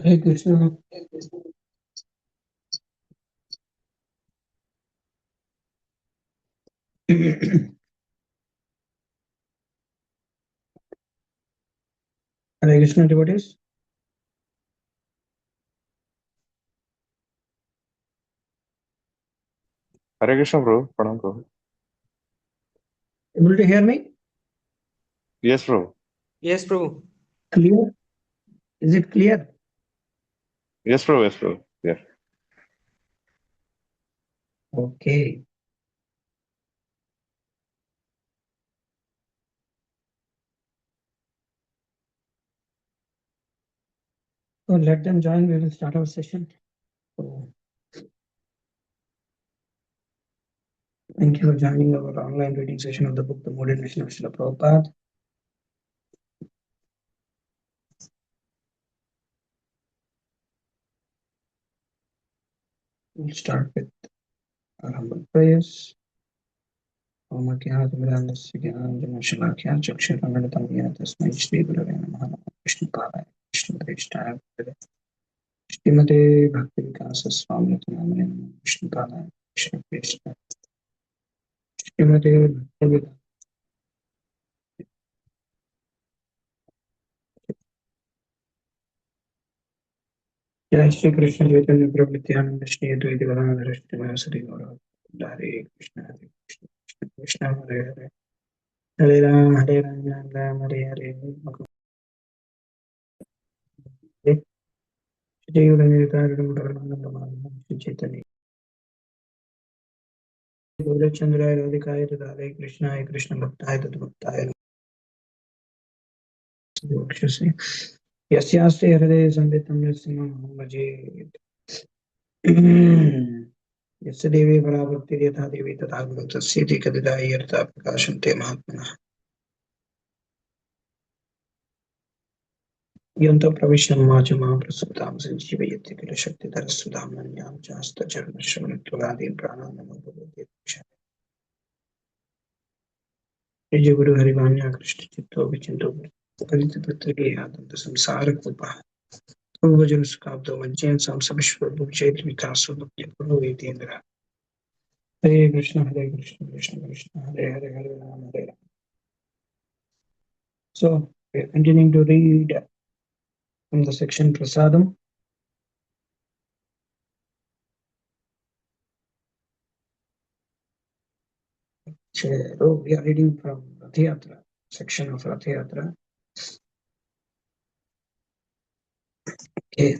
Hare Krishna. Hare Krishna devotees. Hare Krishna, bro. Pranam, bro. Able to hear me? Yes, bro. Yes, Prabhu. Clear? Is it clear? Yes, bro. Yes, bro. Yeah. Okay. So let them join. We will start our session. So, thank you for joining our online reading session of the book, The Modern Mission of Srila Prabhupada. We'll start with our humble prayers. Om Ajnanasya Jnananjana Shalakya Chakshuramitam Yena Tasmai Shri Gurave Namaha Vishnu Padaya Vishnu Prestaya Shrimate Bhakti Vikasa Swami Namane Vishnu Padaya Vishnu Prestaya Shrimate Bhakti Jai Shri Krishna Chaitanya Prabhu Nityananda Shri Advaita Gadadhara Srimad Gaura Hare Krishna Hare Krishna Krishna Krishna Hare Hare Hare Ram Ram Ram Hare Hare Shri Udaniritaridam Paramanandam Shri Chaitanya Gaurachandra Radhikaya Hare Krishna Hare Krishna Bhaktaya Tadbhaktaya Bhakshasi Yasyaste Hare Samritam Yasimam Bhaje Yesterday Parabhakti Yatha Devi Tatha Bhaktasya Kadidai Yartha Prakashante Mahatmana Yanta Pravisham Majama Prasutam Sanjivayati Kila Shakti Darasudam Nanyam Chasta Charma Shravanatuladi Prananama Bhavati Jai Guru Harivanya Krishna Chitto Vichinto Parita Patrike Adanta Samsara Kupa Vajan Sukabdo Vajan Sam Sabishwar Bhujait Vikaso Bhakti Guru Videndra Hare Krishna Hare Krishna Krishna Krishna Hare Hare Hare Rama Hare Rama. So we are continuing to read from the section Prasadam. So we are reading from Rath Yatra, section of Rath Yatra. Okay.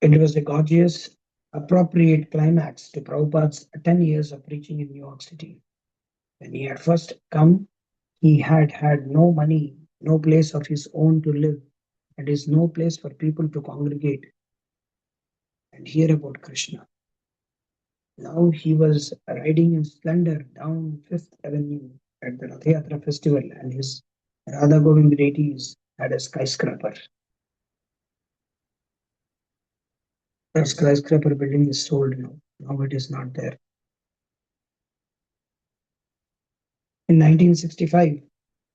It was a gorgeous, appropriate climax to Prabhupada's 10 years of preaching in New York City. When he had first come, he had had no money, no place of his own to live, and is no place for people to congregate and hear about Krishna. Now he was riding in splendor down Fifth Avenue at the Rath Yatra festival, and his Radha Govind deities had a skyscraper. The skyscraper building is sold now. Now it is not there. In 1965,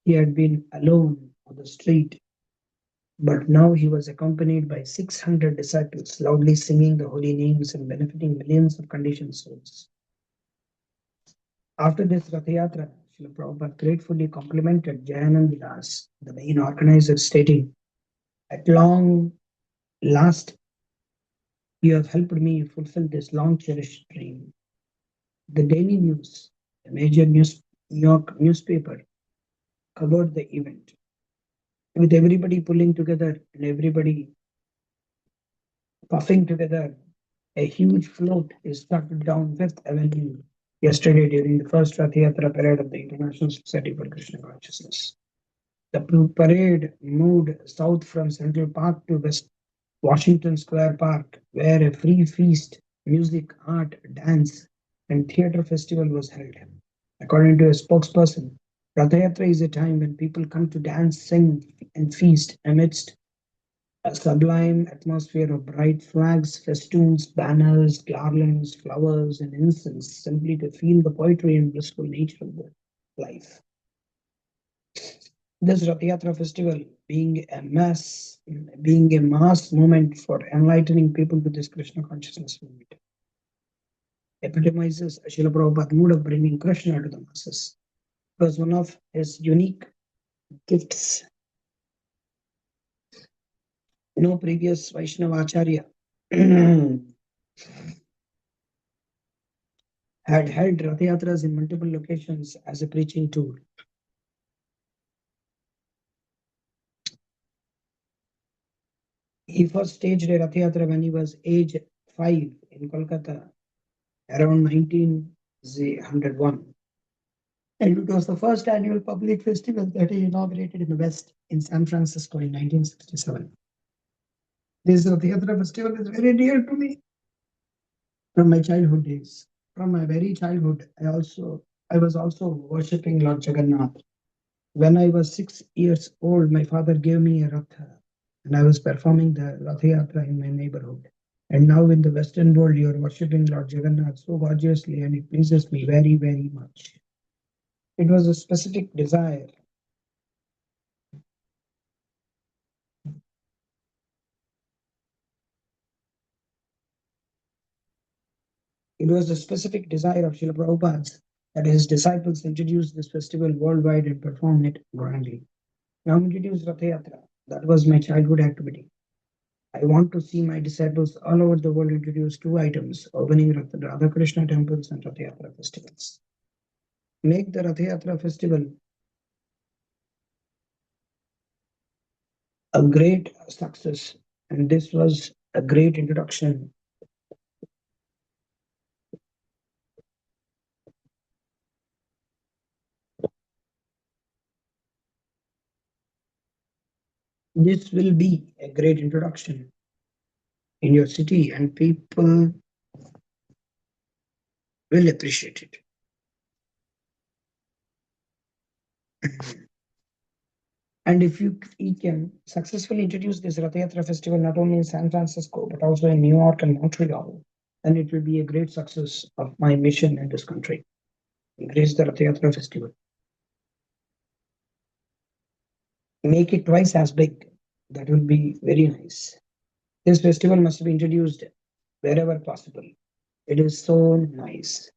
he had been alone on the street, but now he was accompanied by 600 disciples, loudly singing the holy names and benefiting millions of conditioned souls. After this Rath Yatra, Srila Prabhupada gratefully complimented Jayanand Das, the main organizer, stating, "At long last, you have helped me fulfill this long cherished dream." The Daily News, a major New York newspaper, covered the event, with everybody pulling together and everybody puffing together. A huge float is started down Fifth Avenue yesterday during the first Rath Yatra parade of the International Society for Krishna Consciousness. The parade moved south from Central Park to West Washington Square Park, where a free feast, music, art, dance, and theater festival was held. According to a spokesperson, Rath Yatra is a time when people come to dance, sing, and feast amidst a sublime atmosphere of bright flags, festoons, banners, garlands, flowers, and incense, simply to feel the poetry and blissful nature of the life. This Rath Yatra festival being a mass movement for enlightening people with this Krishna consciousness movement epitomizes Srila Prabhupada's mood of bringing Krishna to the masses. It was one of his unique gifts. No previous Vaishnava Acharya had held Rath Yatras in multiple locations as a preaching tool. He first staged a Rath Yatra when he was age 5 in Kolkata around 1901. And it was the first annual public festival that he inaugurated in the West in San Francisco in 1967. This Rath Yatra festival is very dear to me from my childhood days. From my very childhood, I was also worshipping Lord Jagannath. When I was 6 years old, my father gave me a Ratha, and I was performing the Rath Yatra in my neighborhood. And now in the Western world, you are worshipping Lord Jagannath so gorgeously, and it pleases me very, very much. It was a specific desire. It was a specific desire of Srila Prabhupada's that his disciples introduce this festival worldwide and perform it grandly. Now introduce Rath Yatra. That was my childhood activity. I want to see my disciples all over the world introduce two items, opening Radha Krishna temples and Rath Yatra festivals. Make the Rath Yatra festival a great success, and this was a great introduction. This will be a great introduction in your city, and people will appreciate it. And if we can successfully introduce this Rath Yatra festival not only in San Francisco but also in New York and Montreal, then it will be a great success of my mission in this country. Increase the Rath Yatra festival. Make it twice as big. That will be very nice. This festival must be introduced wherever possible. It is so nice.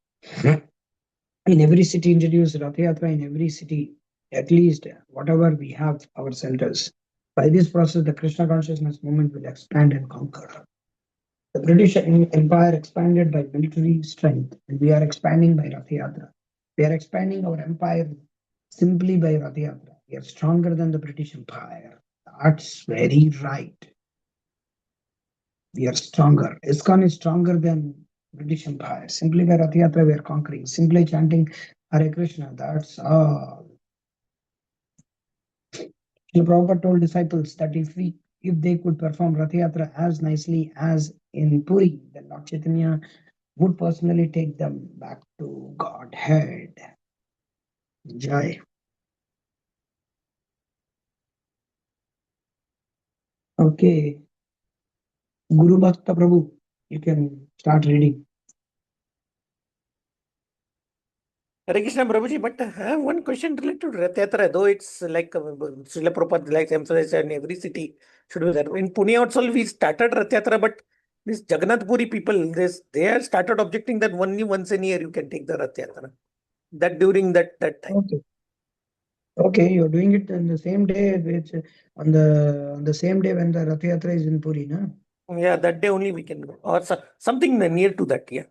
In every city, introduce Rath Yatra in every city, at least whatever we have our centers. By this process, the Krishna consciousness movement will expand and conquer. The British Empire expanded by military strength, and we are expanding by Rath Yatra. We are expanding our empire simply by Rath Yatra. We are stronger than the British Empire. That's very right. We are stronger. ISKCON is stronger than British Empire. Simply by Rath Yatra we are conquering. Simply chanting Hare Krishna, that's all. Srila Prabhupada told disciples that if they could perform Rath Yatra as nicely as in Puri, then Lord Chaitanya would personally take them back to Godhead. Jai. Okay. Guru Bhakta Prabhu, you can start reading. Hare Krishna Prabhuji, but I have one question related to Rath Yatra, though it's like Srila Prabhupada likes emphasize in every city should be there. In Pune also we started Rath Yatra, but these Jagannath Puri people, they have started objecting that only once a year you can take the Rath Yatra. That during that time. Okay. Okay, you're doing it on the same day, which on the same day when the Rath Yatra is in Puri, no? Yeah, that day only we can go. Or something near to that, yeah.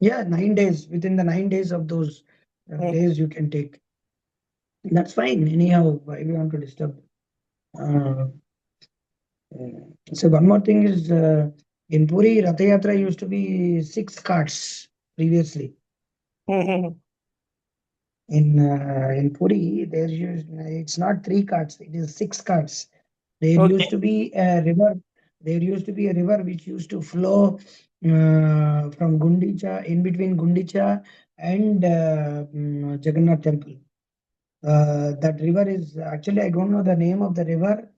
Yeah, 9 days. Within the 9 days of those days, you can take. That's fine. Anyhow, why we want to disturb? So one more thing is in Puri, Rath Yatra used to be 6 carts previously. In Puri, it's not 3 carts; it is 6 carts. There Okay. used to be a river. There used to be a river which used to flow from Gundicha, in between Gundicha and Jagannath temple. That river is actually, I don't know the name of the river,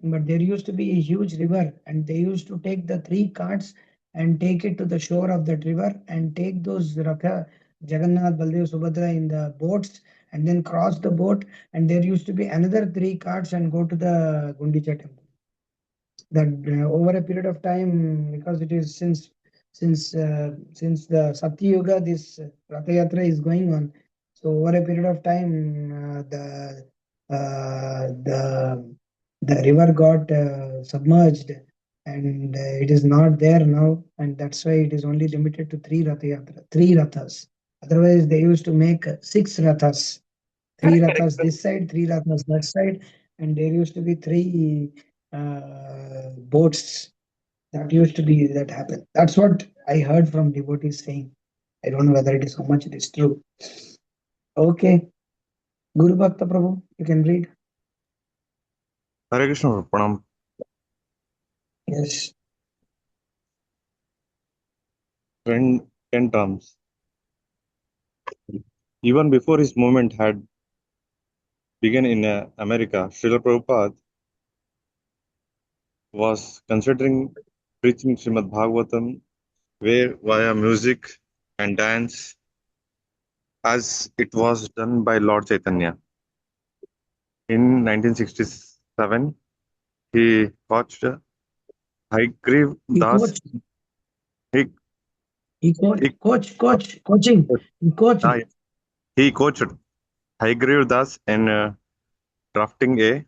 but there used to be a huge river, and they used to take the 3 carts and take it to the shore of that river and take those Ratha, Jagannath, Baldev, Subhadra in the boats and then cross the boat, and there used to be another 3 carts and go to the Gundicha temple. That over a period of time, because it is since the Satya Yuga, this Ratha Yatra is going on. So over a period of time, the river got submerged, and it is not there now, and that's why it is only limited to three rathas. Otherwise, they used to make 6 rathas, three Correct, correct, rathas this side, 3 rathas that side, and there used to be 3 boats that used to be that happen. That's what I heard from devotees saying. I don't know whether it is how much it is true. Okay, Guru Bhakta Prabhu, you can read. Hare Krishna, Prabhu. Pranam. Yes. 10 terms. Even before his movement had begun in America, Srila Prabhupada was considering preaching Srimad Bhagavatam where via music and dance as it was done by Lord Chaitanya. In 1967, he coached Haigriv He Das. coached. He, He coached. he, Coaching. He coached. ah, he coached Haigriv Das in drafting a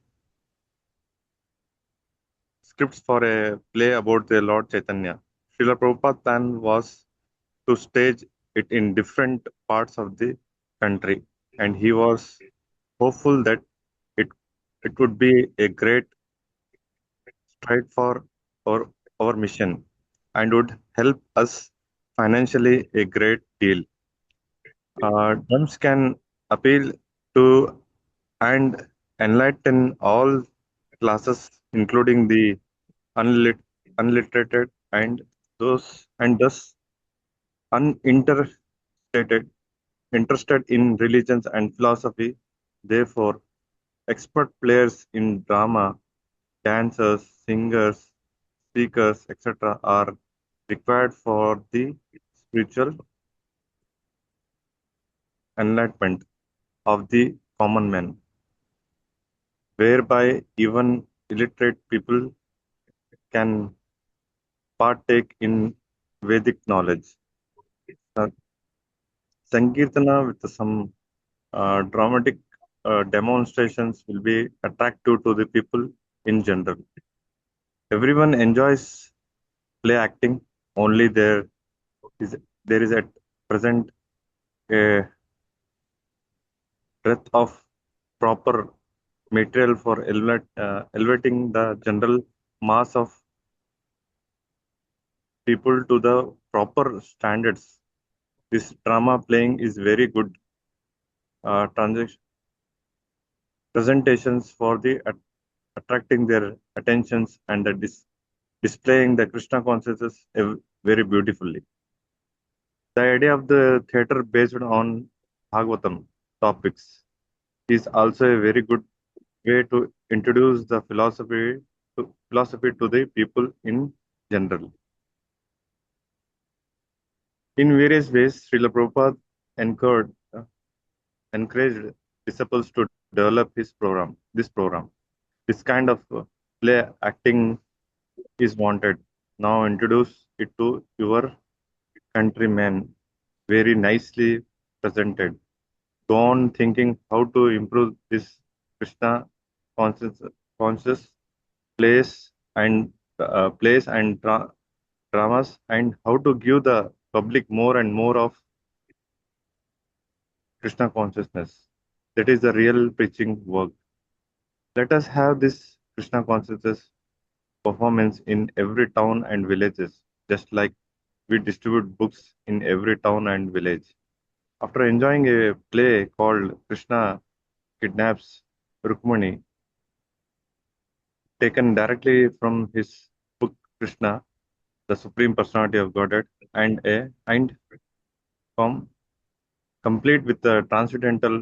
script for a play about the Lord Chaitanya. Srila Prabhupada's plan was to stage it in different parts of the country, and he was hopeful that it it would be a great stride for our, our mission and would help us financially a great deal. Drums can appeal to and enlighten all classes, including the unliterated and thus uninterested interested in religions and philosophy. Therefore, expert players in drama, dancers, singers, speakers, etc., are required for the spiritual enlightenment of the common man, whereby even illiterate people can partake in Vedic knowledge. Uh, Sankirtana with some dramatic demonstrations will be attractive to the people in general. Everyone enjoys play acting, only is there is at present a breadth of proper material for elevating the general mass of people to the proper standards. This drama playing is very good presentations for the attracting their attentions and the displaying the Krishna consciousness very beautifully. The idea of the theater based on Bhagavatam topics is also a very good way to introduce the philosophy to the people in general. In various ways, Srila Prabhupada encouraged disciples to develop this program. This kind of play acting is wanted. Now introduce it to your countrymen very nicely presented. Go on thinking how to improve this Krishna conscious, conscious place and dramas, and how to give the public more and more of Krishna consciousness. That is the real preaching work. Let us have this Krishna consciousness performance in every town and villages, just like we distribute books in every town and village. After enjoying a play called Krishna Kidnaps Rukmani, taken directly from his book Krishna, the Supreme Personality of Godhead, and com- complete with the transcendental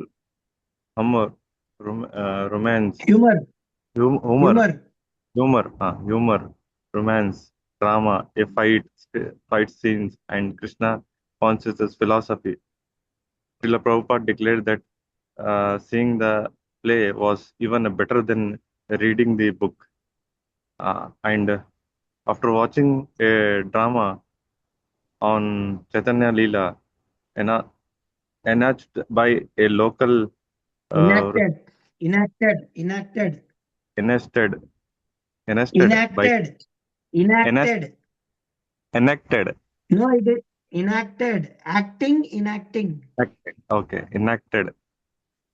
humor, romance, Humor. humor, Humor. humor, romance, drama, fight scenes, and Krishna consciousness philosophy. Srila Prabhupada declared that seeing the play was even better than reading the book. And after watching a drama on Chaitanya Leela, ena- enacted by a local, uh, Enacted, enacted, enacted, enacted, enacted by enacted, enact, enacted. enacted, No, it is enacted. Acting, enacting. okay, enacted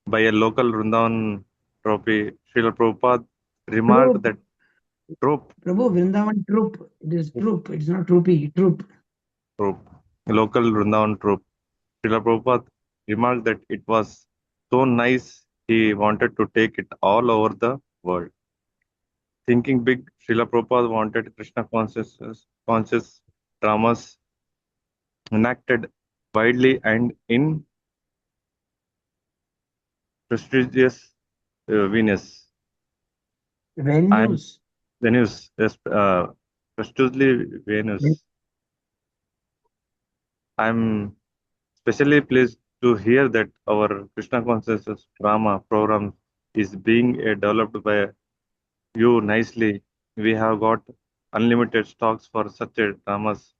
by a local Vrindavan trophy. Srila Prabhupada remarked Troop. that trope, Prabhu, Vrindavan troop. It is troop. It's not troopy, troop. trope, local Vrindavan trope. Srila Prabhupada remarked that it was so nice he wanted to take it all over the world. Thinking big, Srila Prabhupada wanted Krishna conscious dramas enacted widely and in prestigious venues. I'm Venues. venues, yes, prestigiously venues. I'm especially pleased to hear that our Krishna consciousness drama program is being developed by you nicely. We have got unlimited stocks for such a dramas.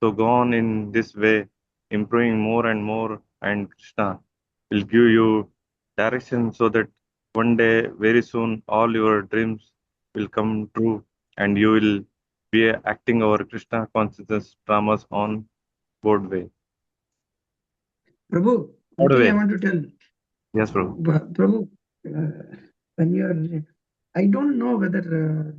So go on in this way, improving more and more, and Krishna will give you direction so that one day, very soon, all your dreams will come true and you will be acting our Krishna consciousness dramas on Broadway. Prabhu, one thing I Broadway. want to tell. Yes, bro. Prabhu, when you are, I don't know whether,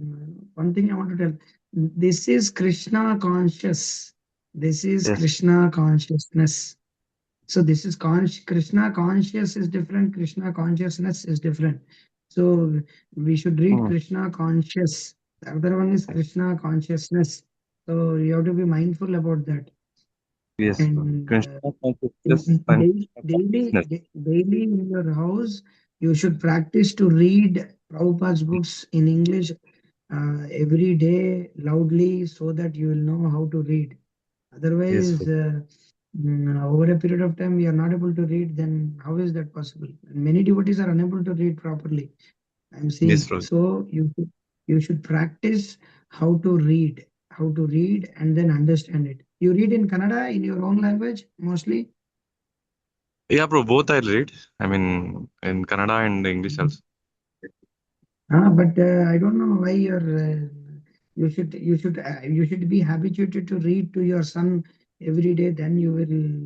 one thing I want to tell. This is Krishna conscious. This is Yes. Krishna consciousness. So this is Krishna conscious is different. Krishna consciousness is different. So we should read Hmm. Krishna conscious. The other one is Krishna consciousness. So you have to be mindful about that. Yes, bro. And Krishna consciousness and Krishna consciousness. daily in your house, you should practice to read Prabhupada's books in English every day loudly so that you will know how to read. Yes, Otherwise, bro. over a period of time, we are not able to read, then how is that possible? Many devotees are unable to read properly. I'm Yes, seeing. bro. So you should practice how to read and then understand it. You read in Kannada in your own language mostly. Yeah, bro. Both I read. I mean, in Kannada and English also. But I don't know why you should be habituated to read to your son every day. Then you will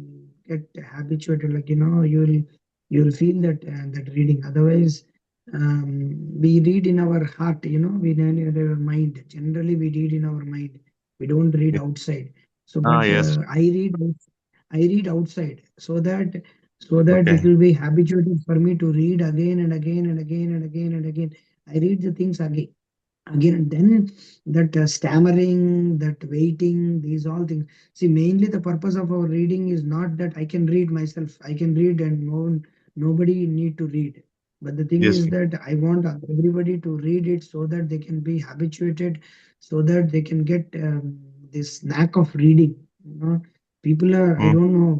get habituated. Like you will feel that reading. Otherwise, we read in our heart. We read in our mind. Generally, we read in our mind. We don't read Yes. outside. So, Ah, but yes. I read outside so that it Okay. will be habituated for me to read again and again and again and again and again. I read the things again and then that stammering, that waiting, these all things. See, mainly the purpose of our reading is not that I can read myself. I can read and nobody need to read. But the thing Yes, is bro. that I want everybody to read it so that they can be habituated, so that they can get this knack of reading. People are, I Mm. don't know,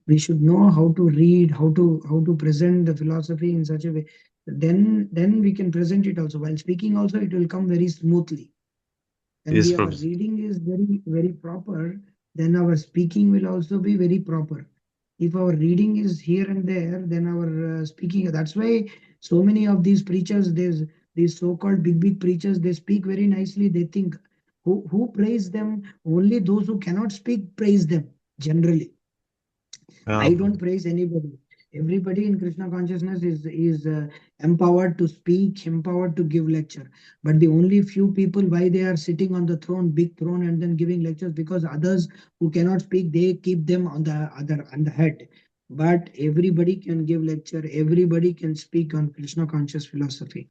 we should know how to read, how to present the philosophy in such a way. Then we can present it also. While speaking also, it will come very smoothly. When Yes, our bro. reading is very, very proper, then our speaking will also be very proper. If our reading is here and there, then our speaking. That's why so many of these preachers, these so-called big preachers, they speak very nicely. They think who praise them? Only those who cannot speak praise them generally. Yeah, I bro. don't praise anybody. Everybody in Krishna consciousness is empowered to speak, empowered to give lecture. But the only few people why they are sitting on the throne, big throne, and then giving lectures because others who cannot speak they keep them on the head. But everybody can give lecture. Everybody can speak on Krishna conscious philosophy.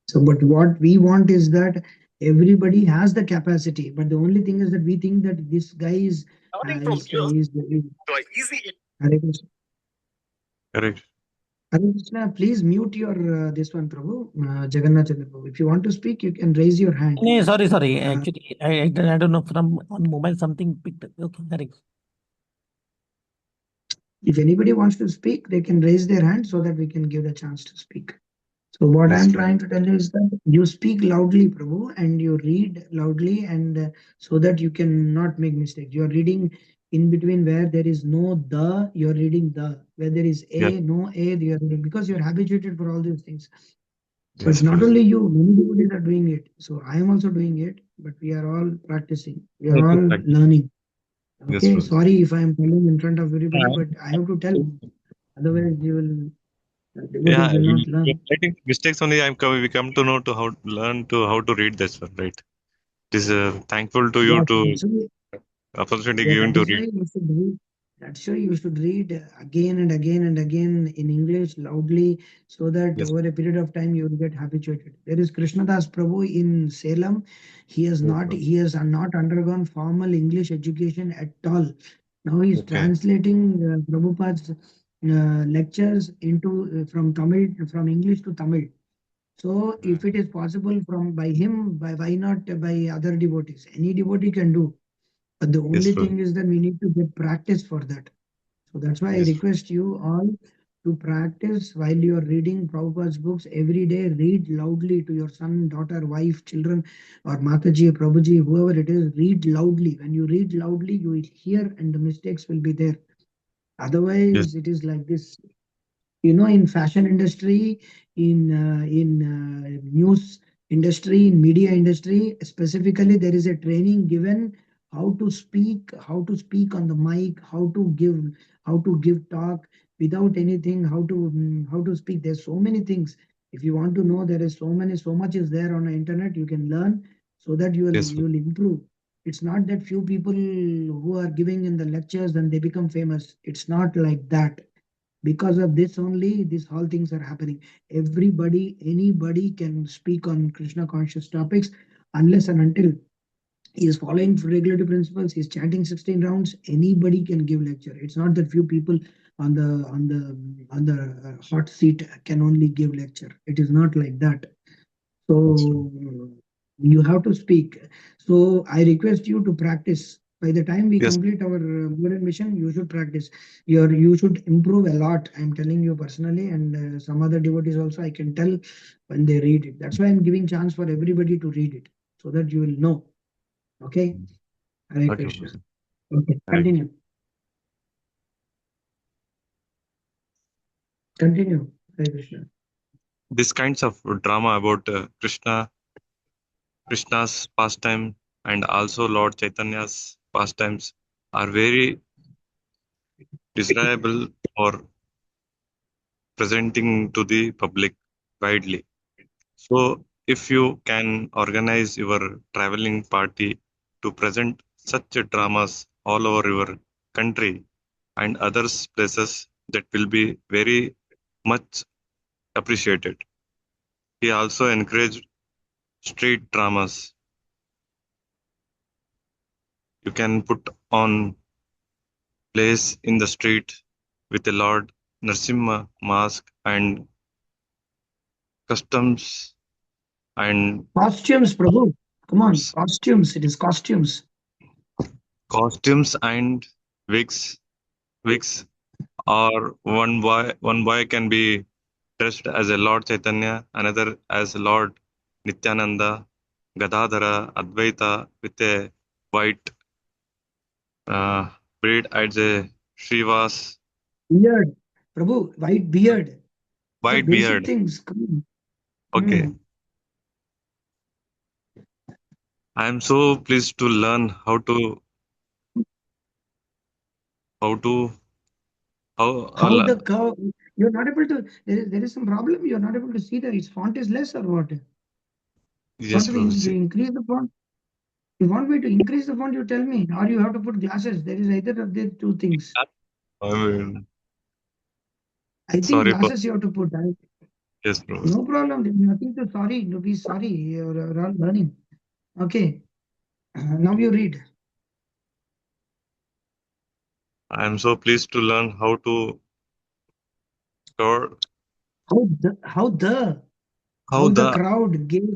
So, but what we want is that everybody has the capacity. But the only thing is that we think that this guy is Hare Krishna. Correct. Hare Krishna, please mute your this one, Prabhu, Jagannath Chandra Prabhu. If you want to speak, you can raise your hand. No, sorry. Uh, Actually, I don't know from on mobile something picked. Okay, correct. If anybody wants to speak, they can raise their hand so that we can give the chance to speak. So what Yes, I'm Prabhu. trying to tell you is that you speak loudly, Prabhu, and you read loudly, and so that you cannot make mistakes. You're reading in between where there is no the, you're reading the. Where there is Yes, a, no a, you're reading because you're habituated for all these things. So it's yes, not Prabhu. only you, many devotees are doing it. So I am also doing it, but we are all practicing. We are Also all practice. learning. Yes, Okay, Prabhu. sorry if I am telling in front of everybody, but I have to tell. I- Otherwise, you will devotees Yeah, will not we learn. writing mistakes only. We come to know to how learn to how to read this one, right? It is thankful to you Yes, to that's why, opportunity yeah, given that to is why read. you should read. That's why you should read again and again and again in English loudly, so that Yes, over a period of time you will get habituated. There is Krishnadas Prabhu in Salem. yes, Prabhu. He has not undergone formal English education at all. Now he is Okay. translating Prabhupada's lectures into from Tamil, from English to Tamil. So if it is possible from by him, by why not by other devotees? Any devotee can do. But the Yes, only Prabhu. thing is that we need to get practice for that. So that's why I Yes, request you all to practice while you are reading Prabhupada's books every day. Read loudly to your son, daughter, wife, children, or Mataji, Prabhuji, whoever it is. Read loudly. When you read loudly, you will hear and the mistakes will be there. yes, Otherwise, it is like this. In fashion industry, in news industry, in media industry specifically, there is a training given how to speak on the mic, how to give talk without anything, how to speak. There's so many things. If you want to know, there is so much is there on the internet. You can learn so that yes, you will improve. It's not that few people who are giving in the lectures and they become famous. It's not like that. Because of this only, these all things are happening. Anybody can speak on Krishna conscious topics, unless and until he is following regulative principles, he's chanting 16 rounds. Anybody can give lecture. It's not that few people on the hot seat can only give lecture. It is not like that. yes, Prabhu. So you have to speak. So I request you to practice. By the time we Yes, complete our Buddha mission, you should practice. You should improve a lot. I'm telling you personally, and some other devotees also. I can tell when they read it. That's why I'm giving chance for everybody to read it, so that you will know. Okay, Hare okay, Krishna. Prabhu. Okay, Correct. continue. Continue. Hare Krishna. These kinds of drama about Krishna's pastime and also Lord Chaitanya's pastimes are very desirable for presenting to the public widely. So, if you can organize your traveling party to present such dramas all over your country and others places, that will be very much appreciated. He also encouraged street dramas. You can put on plays in the street with a Lord Narasimha mask and customs and Costumes, Prabhu. Come on, costumes. It is costumes. costumes and wigs. Wigs or one boy can be dressed as a Lord Chaitanya, another as Lord Nityananda, Gadadhara, Advaita with a white uh, beard as a Srivas, Beard, Prabhu. White beard. These are white basic beard. things. Come on. Okay, I am so pleased to learn how to how How the cow, you're not able to, there is some problem. You're not able to see that its font is less or what? You want yes, to Prabhu. increase the font? You want me to increase the font, you tell me. Or you have to put glasses. There is either of the two things. I mean, I think sorry for glasses you have to put. yes, Prabhu. No problem. There's nothing to sorry. No, be sorry. You're all learning. Okay. Now you read. I am so pleased to learn to How the how the how how the the crowd gave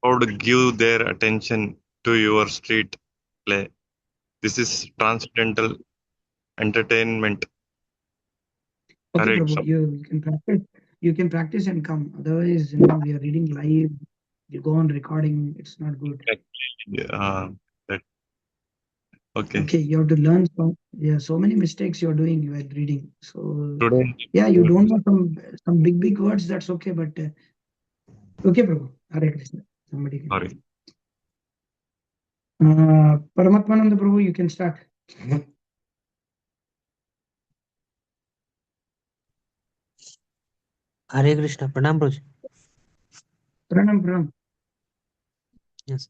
would give their attention to your street play. This is transcendental entertainment Okay, Hare Prabhu, Krishna. you can practice. You can practice and come. Otherwise, we are reading live. You go on recording. It's not good. Yeah, that, okay. Okay, you have to learn some. Yeah, so many mistakes you're doing while reading. So Today, yeah, you don't know some big words. That's okay, but okay, Prabhu. Hare Krishna. Somebody can. sorry. Paramatmananda Prabhu, you can start. Hare Krishna, Pranam Prabhuji. Pranam, pranam. Yes.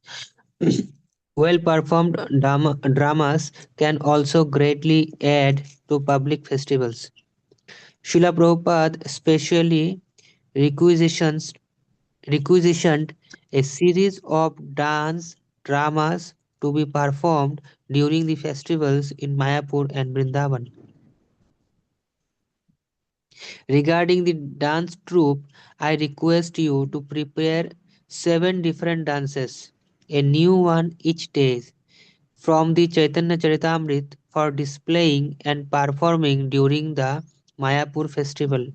Well performed dramas can also greatly add to public festivals. Srila Prabhupada specially requisitions, requisitioned a series of dance dramas to be performed during the festivals in Mayapur and Vrindavan. Regarding the dance troupe, I request you to prepare 7 different dances, a new one each day, from the Chaitanya Charitamrit for displaying and performing during the Mayapur festival.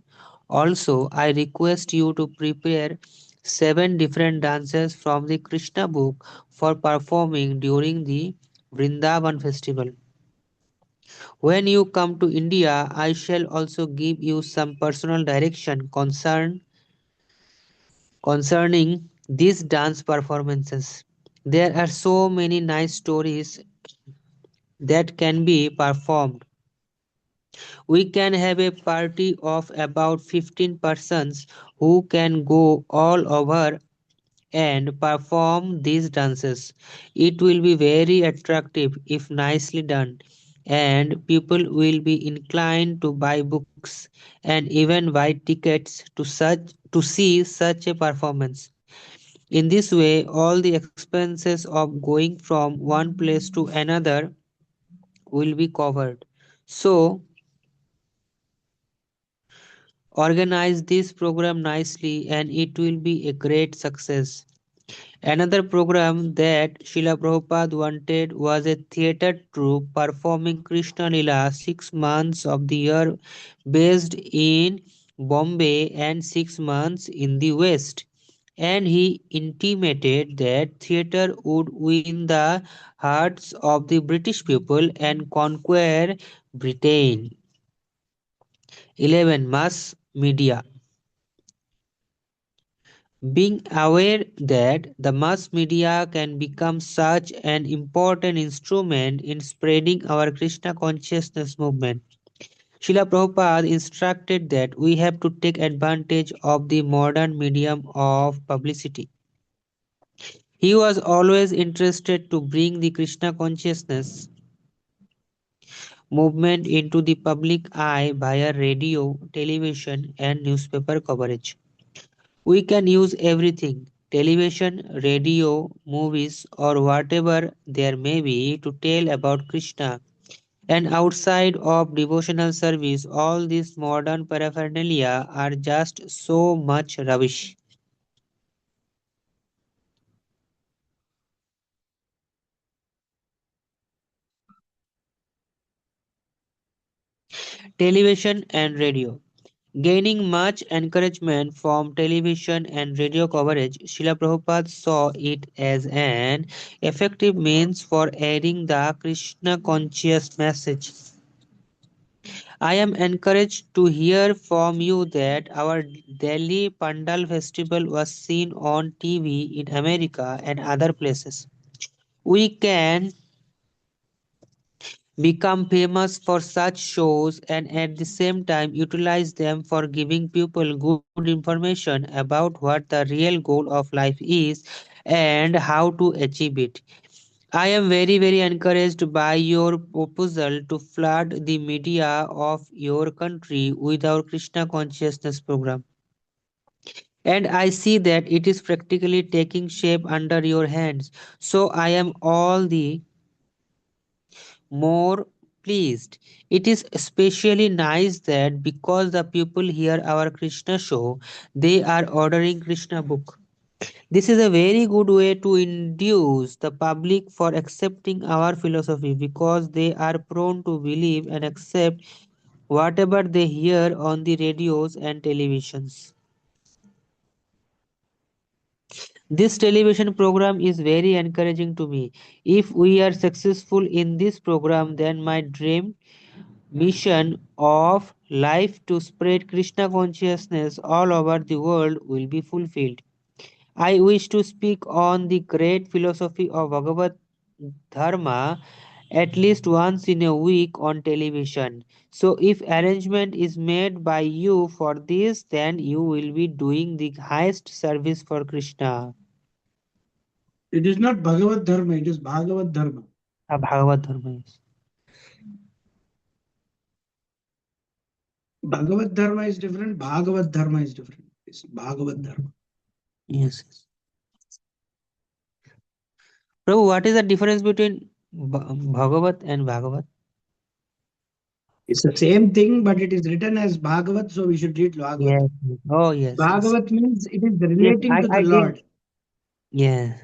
Also, I request you to prepare 7 different dances from the Krishna book for performing during the Vrindavan festival. When you come to India, I shall also give you some personal direction concerning these dance performances. There are so many nice stories that can be performed. We can have a party of about 15 persons who can go all over and perform these dances. It will be very attractive if nicely done, and people will be inclined to buy books and even buy tickets to see such a performance. In this way, all the expenses of going from one place to another will be covered. So, organize this program nicely and it will be a great success. Another program that Srila Prabhupada wanted was a theatre troupe performing Krishna Lila 6 months of the year based in Bombay and 6 months in the West. And he intimated that theatre would win the hearts of the British people and conquer Britain. 11. Mass media. Being aware that the mass media can become such an important instrument in spreading our Krishna consciousness movement, Srila Prabhupada instructed that we have to take advantage of the modern medium of publicity. He was always interested to bring the Krishna consciousness movement into the public eye via radio, television, and newspaper coverage. We can use everything television, radio, movies, or whatever there may be to tell about Krishna. And outside of devotional service, all these modern paraphernalia are just so much rubbish. Television and radio. Gaining much encouragement from television and radio coverage, Srila Prabhupada saw it as an effective means for airing the Krishna conscious message. I am encouraged to hear from you that our Delhi Pandal festival was seen on TV in America and other places. We can become famous for such shows and at the same time utilize them for giving people good information about what the real goal of life is and how to achieve it. I am very encouraged by your proposal to flood the media of your country with our Krishna consciousness program. And I see that it is practically taking shape under your hands. So I am all the more pleased. It is especially nice that because the people hear our Krishna show, they are ordering Krishna book. This is a very good way to induce the public for accepting our philosophy because they are prone to believe and accept whatever they hear on the radios and televisions. This television program is very encouraging to me. If we are successful in this program, then my dream mission of life to spread Krishna consciousness all over the world will be fulfilled. I wish to speak on the great philosophy of Bhagavad Dharma at least once in a week on television. So, if arrangement is made by you for this, then you will be doing the highest service for Krishna. It is not Bhagavad Dharma, it is Bhagavad Dharma. Bhagavad Dharma. Yes. Bhagavad Dharma is different, Bhagavad Dharma is different. It's Bhagavad Dharma. Yes. Prabhu, what is the difference between Bhagavat and Bhagavat? It's the same thing, but it is written as Bhagavad, so we should read Bhagavad. Yes. Oh, yes. Bhagavat means it is Yes, relating to the I did. Lord. Yeah.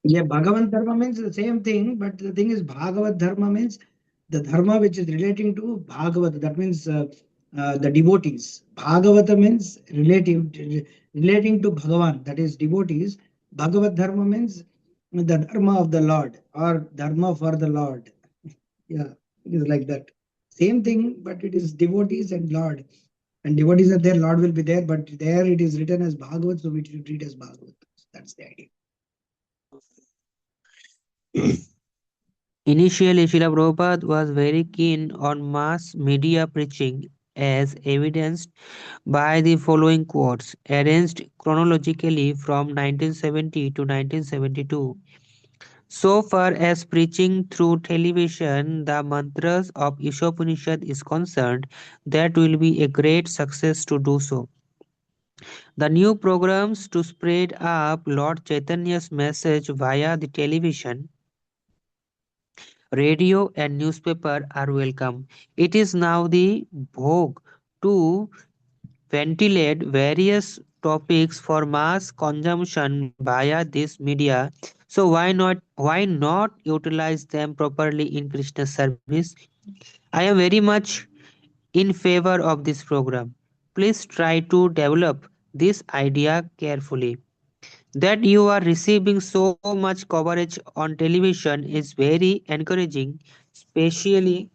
Yeah, Bhagavan Dharma means the same thing, but the thing is, Bhagavad Dharma means the Dharma which is relating to Bhagavad. That means the devotees. Bhagavata means relating to Bhagavan, that is devotees. Bhagavad Dharma means the Dharma of the Lord or Dharma for the Lord. Yeah, it is like that. Same thing, but it is devotees and Lord. And devotees are there, Lord will be there, but there it is written as Bhagavad, so we should read as Bhagavad. That's the idea. Initially, Srila Prabhupada was very keen on mass media preaching, as evidenced by the following quotes, arranged chronologically from 1970 to 1972. So far as preaching through television, the mantras of Ishopanishad is concerned, that will be a great success to do so. The new programs to spread up Lord Chaitanya's message via the television, radio and newspaper are welcome. It is now the vogue to ventilate various topics for mass consumption via this media. So why not utilize them properly in Krishna's service? I am very much in favor of this program. Please try to develop this idea carefully. That you are receiving so much coverage on television is very encouraging, especially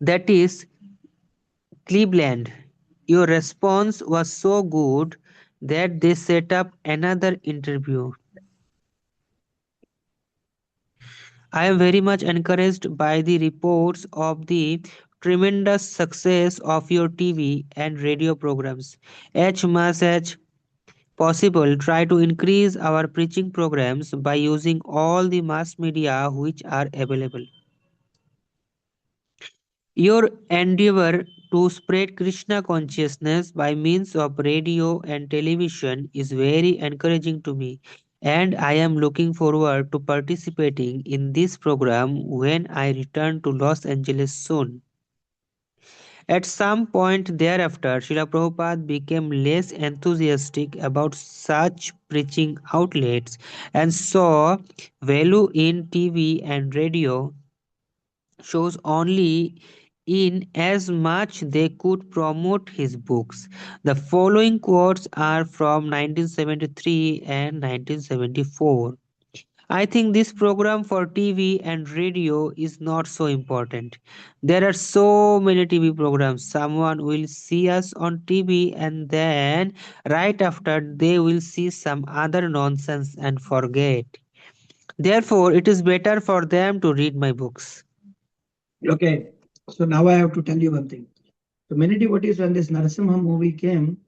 that is Cleveland. Your response was so good that they set up another interview. I am very much encouraged by the reports of the tremendous success of your TV and radio programs. As much as possible, try to increase our preaching programs by using all the mass media which are available. Your endeavor to spread Krishna consciousness by means of radio and television is very encouraging to me, and I am looking forward to participating in this program when I return to Los Angeles soon. At some point thereafter, Srila Prabhupada became less enthusiastic about such preaching outlets and saw value in TV and radio shows only in as much they could promote his books. The following quotes are from 1973 and 1974. I think this program for TV and radio is not so important. There are so many TV programs. Someone will see us on TV and then right after they will see some other nonsense and forget. Therefore, it is better for them to read my books. Okay, so now I have to tell you one thing. So many devotees, when this Narasimha movie came,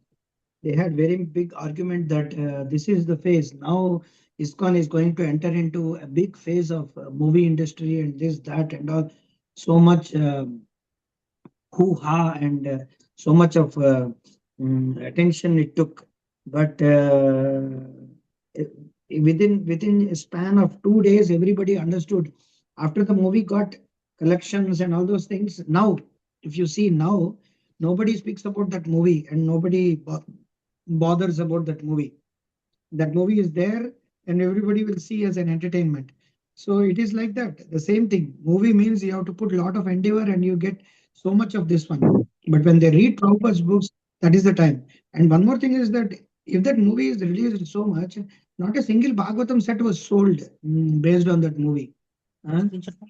they had very big argument that this is the phase. Now ISKCON is going to enter into a big phase of movie industry and this, that and all. So much hoo-ha and so much of attention it took. But within a span of 2 days, everybody understood. After the movie got collections and all those things, now, if you see now, nobody speaks about that movie and nobody bothers about that movie. That movie is there and everybody will see as an entertainment. So it is like that. The same thing. Movie means you have to put a lot of endeavor and you get so much of this one. But when they read Prabhupada's books, that is the time. And one more thing is that if that movie is released so much, not a single Bhagavatam set was sold based on that movie.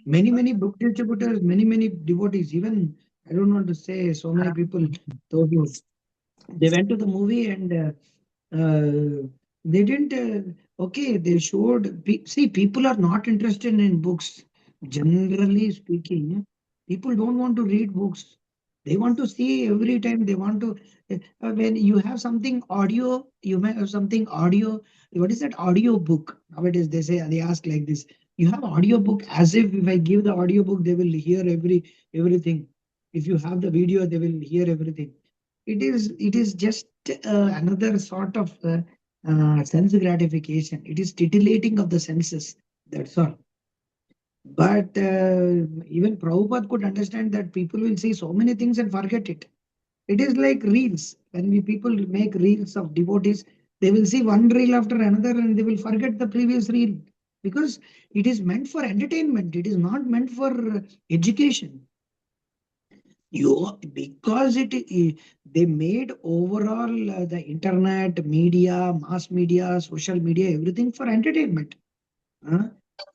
Many book distributors, many devotees, even I don't want to say so many people, those who they went to the movie and they didn't okay, they showed see, people are not interested in books. Generally speaking, people don't want to read books. They want to see every time. They want to when you have something audio, you may have something audio. What is that audio book? Nowadays they say, they ask like this: you have audio book, as if I give the audio book, they will hear everything. If you have the video, they will hear everything. It is just another sort of sense gratification. It is titillating of the senses. That's all. But even Prabhupada could understand that people will see so many things and forget it. It is like reels. When people make reels of devotees, they will see one reel after another and they will forget the previous reel, because it is meant for entertainment. It is not meant for education. Because they made overall the internet, media, mass media, social media, everything for entertainment, huh?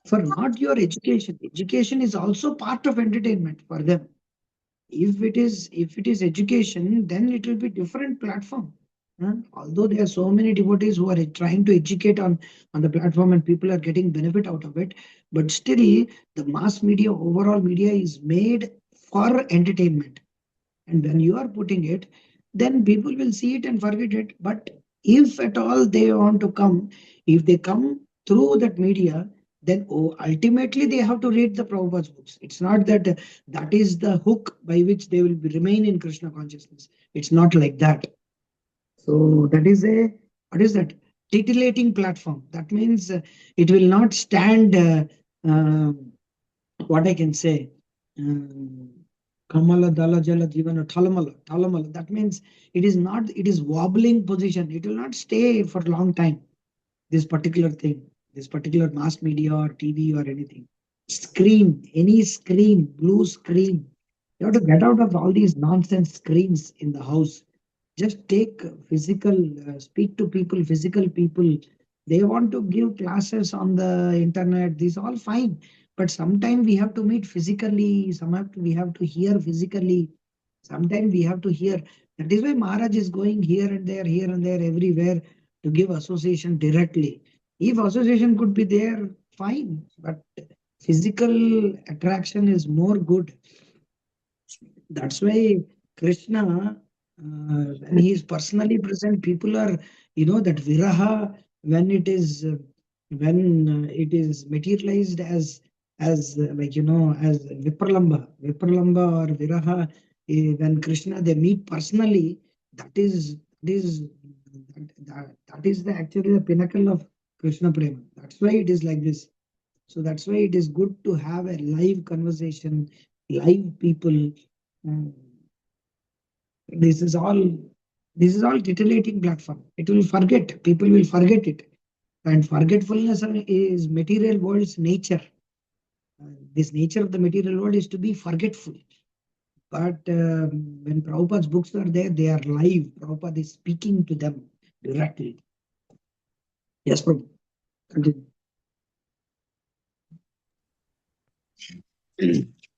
For not your education. Education is also part of entertainment for them. If it is education, then it will be different platform. Although there are so many devotees who are trying to educate on the platform and people are getting benefit out of it, but still the mass media, overall media is made for entertainment. And when you are putting it, then people will see it and forget it. But if at all they want to come, if they come through that media, then ultimately they have to read the Prabhupada's books. It's not that that is the hook by which they will remain in Krishna consciousness. It's not like that. So that is what is that? Titillating platform. That means it will not stand, uh, what I can say, Kamala Dala Jala Jivana Talamala. That means it is wobbling position. It will not stay for a long time. This particular thing, this particular mass media or TV or anything. Any screen, blue screen. You have to get out of all these nonsense screens in the house. Just take physical, speak to people, physical people. They want to give classes on the internet. These all fine, but sometimes we have to meet physically. We have to hear physically. Sometimes we have to hear. That is why Maharaj is going here and there, everywhere to give association directly. If association could be there, fine, but physical attraction is more good. That's why Krishna, when he is personally present, people are, that viraha, when it is materialized as like, as Vipralamba or viraha, when Krishna they meet personally, that is actually the pinnacle of Krishna prema. That's why it is like this. So that's why it is good to have a live conversation, live people. Mm. This is all titillating platform. It will forget. People will forget it. And forgetfulness is material world's nature. This nature of the material world is to be forgetful. But when Prabhupada's books are there, they are live. Prabhupada is speaking to them directly. Yes, Prabhu. Continue.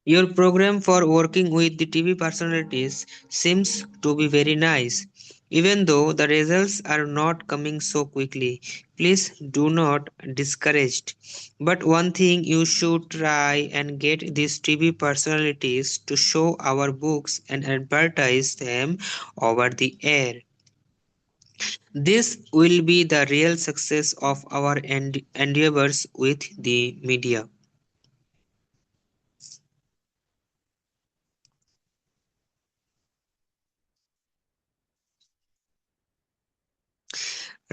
Your program for working with the TV personalities seems to be very nice. Even though the results are not coming so quickly, please do not discouraged. But one thing you should try and get these TV personalities to show our books and advertise them over the air. This will be the real success of our endeavors with the media.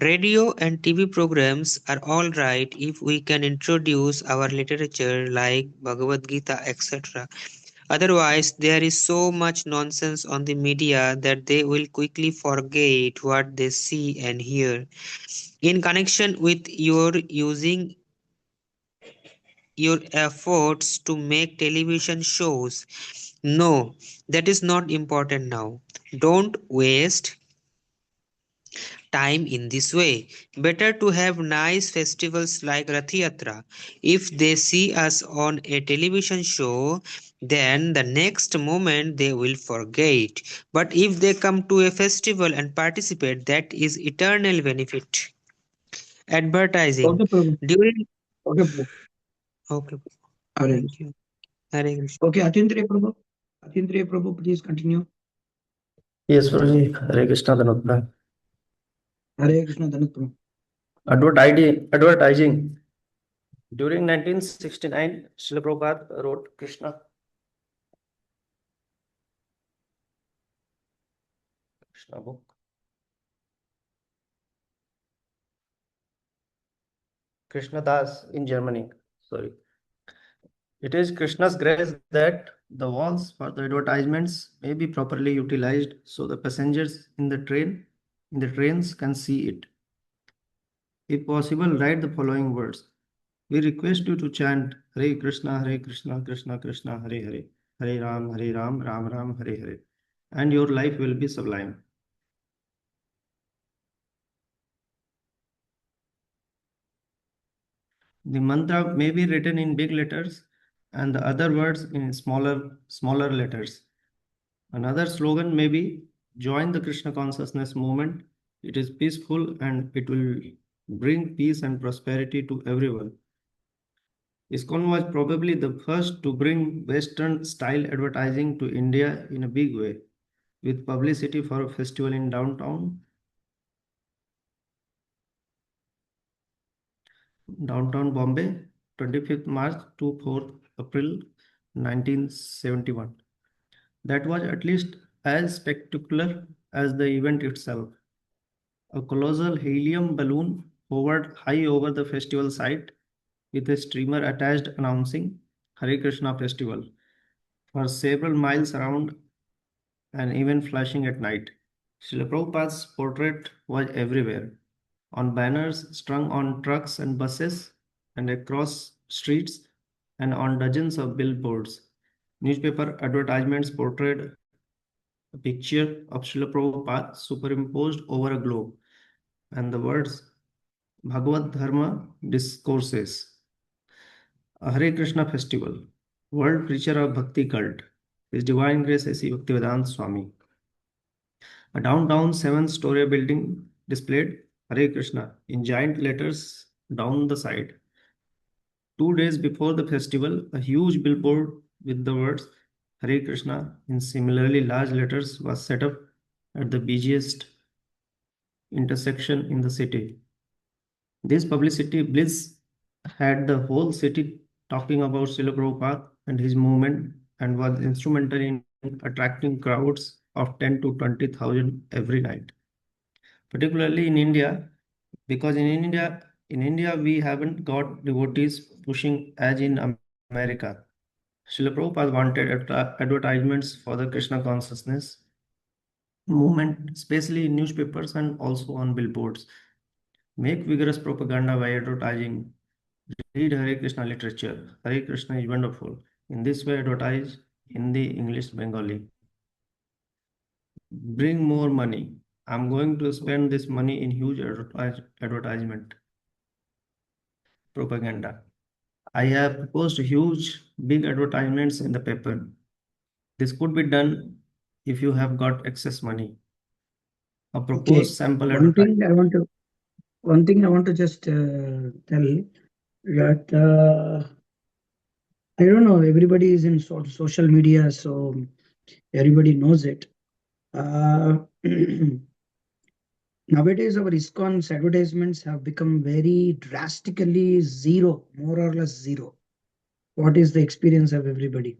Radio and TV programs are all right if we can introduce our literature like Bhagavad Gita, etc. Otherwise, there is so much nonsense on the media that they will quickly forget what they see and hear. In connection with your using your efforts to make television shows. No, that is not important now. Don't waste time in this way. Better to have nice festivals like Rath Yatra. If they see us on a television show, then the next moment they will forget. But if they come to a festival and participate, that is eternal benefit. Advertising. Okay, Prabhu. During Okay, Prabhu. okay, Hare thank Krishna. you. Hare Krishna. Okay, Atindriya Prabhu. Atindriya Prabhu, please continue. Yes, Guruji. Hare Krishna Dhanutma. Hare Krishna, Dhanut Prabhu. Advertising. During 1969, Srila Prabhupada wrote Krishna book. Krishna Das in Germany. Sorry. It is Krishna's grace that the walls for the advertisements may be properly utilized so the passengers in the trains can see it. If possible, write the following words. We request you to chant Hare Krishna, Krishna Krishna, Hare Hare, Hare Ram, Ram Ram, Hare Hare, and your life will be sublime. The mantra may be written in big letters and the other words in smaller letters. Another slogan may be join the Krishna consciousness movement. It is peaceful and it will bring peace and prosperity to everyone. ISKCON was probably the first to bring Western style advertising to India in a big way, with publicity for a festival in downtown Bombay, 25th March to 4th April 1971. That was at least as spectacular as the event itself. A colossal helium balloon hovered high over the festival site with a streamer attached announcing Hare Krishna Festival for several miles around and even flashing at night. Srila Prabhupada's portrait was everywhere, on banners strung on trucks and buses and across streets and on dozens of billboards. Newspaper advertisements portrayed a picture of Srila Prabhupada superimposed over a globe and the words Bhagavad Dharma Discourses. A Hare Krishna festival, world preacher of Bhakti cult, His Divine Grace A.C. Bhaktivedanta Swami. A downtown 7-story building displayed Hare Krishna in giant letters down the side. 2 days before the festival, a huge billboard with the words Hare Krishna in similarly large letters was set up at the busiest intersection in the city. This publicity bliss had the whole city talking about Srila Prabhupada and his movement and was instrumental in attracting crowds of 10 to 20,000 every night. Particularly in India, because in India we haven't got devotees pushing as in America. Srila Prabhupada wanted advertisements for the Krishna consciousness movement, especially in newspapers and also on billboards. Make vigorous propaganda by advertising. Read Hare Krishna literature. Hare Krishna is wonderful. In this way, advertise Hindi, English, Bengali. Bring more money. I'm going to spend this money in huge advertisement propaganda. I have proposed huge, big advertisements in the paper. This could be done if you have got excess money. A proposed sample One thing advertisement. I want to just tell that I don't know. Everybody is in social media, so everybody knows it. Nowadays, our ISKCON's advertisements have become very drastically zero, more or less zero. What is the experience of everybody?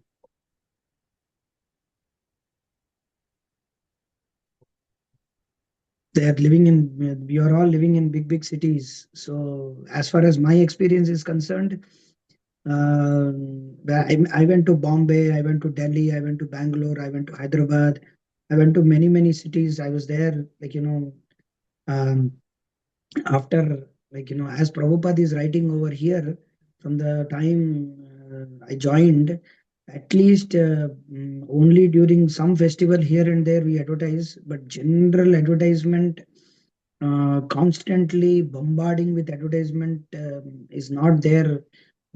They are living in, we are all living in big cities. So as far as my experience is concerned, I went to Bombay, I went to Delhi, I went to Bangalore, I went to Hyderabad, I went to many cities. I was there, um, after, as Prabhupada is writing over here, from the time I joined, at least only during some festival here and there we advertise, but general advertisement, constantly bombarding with advertisement is not there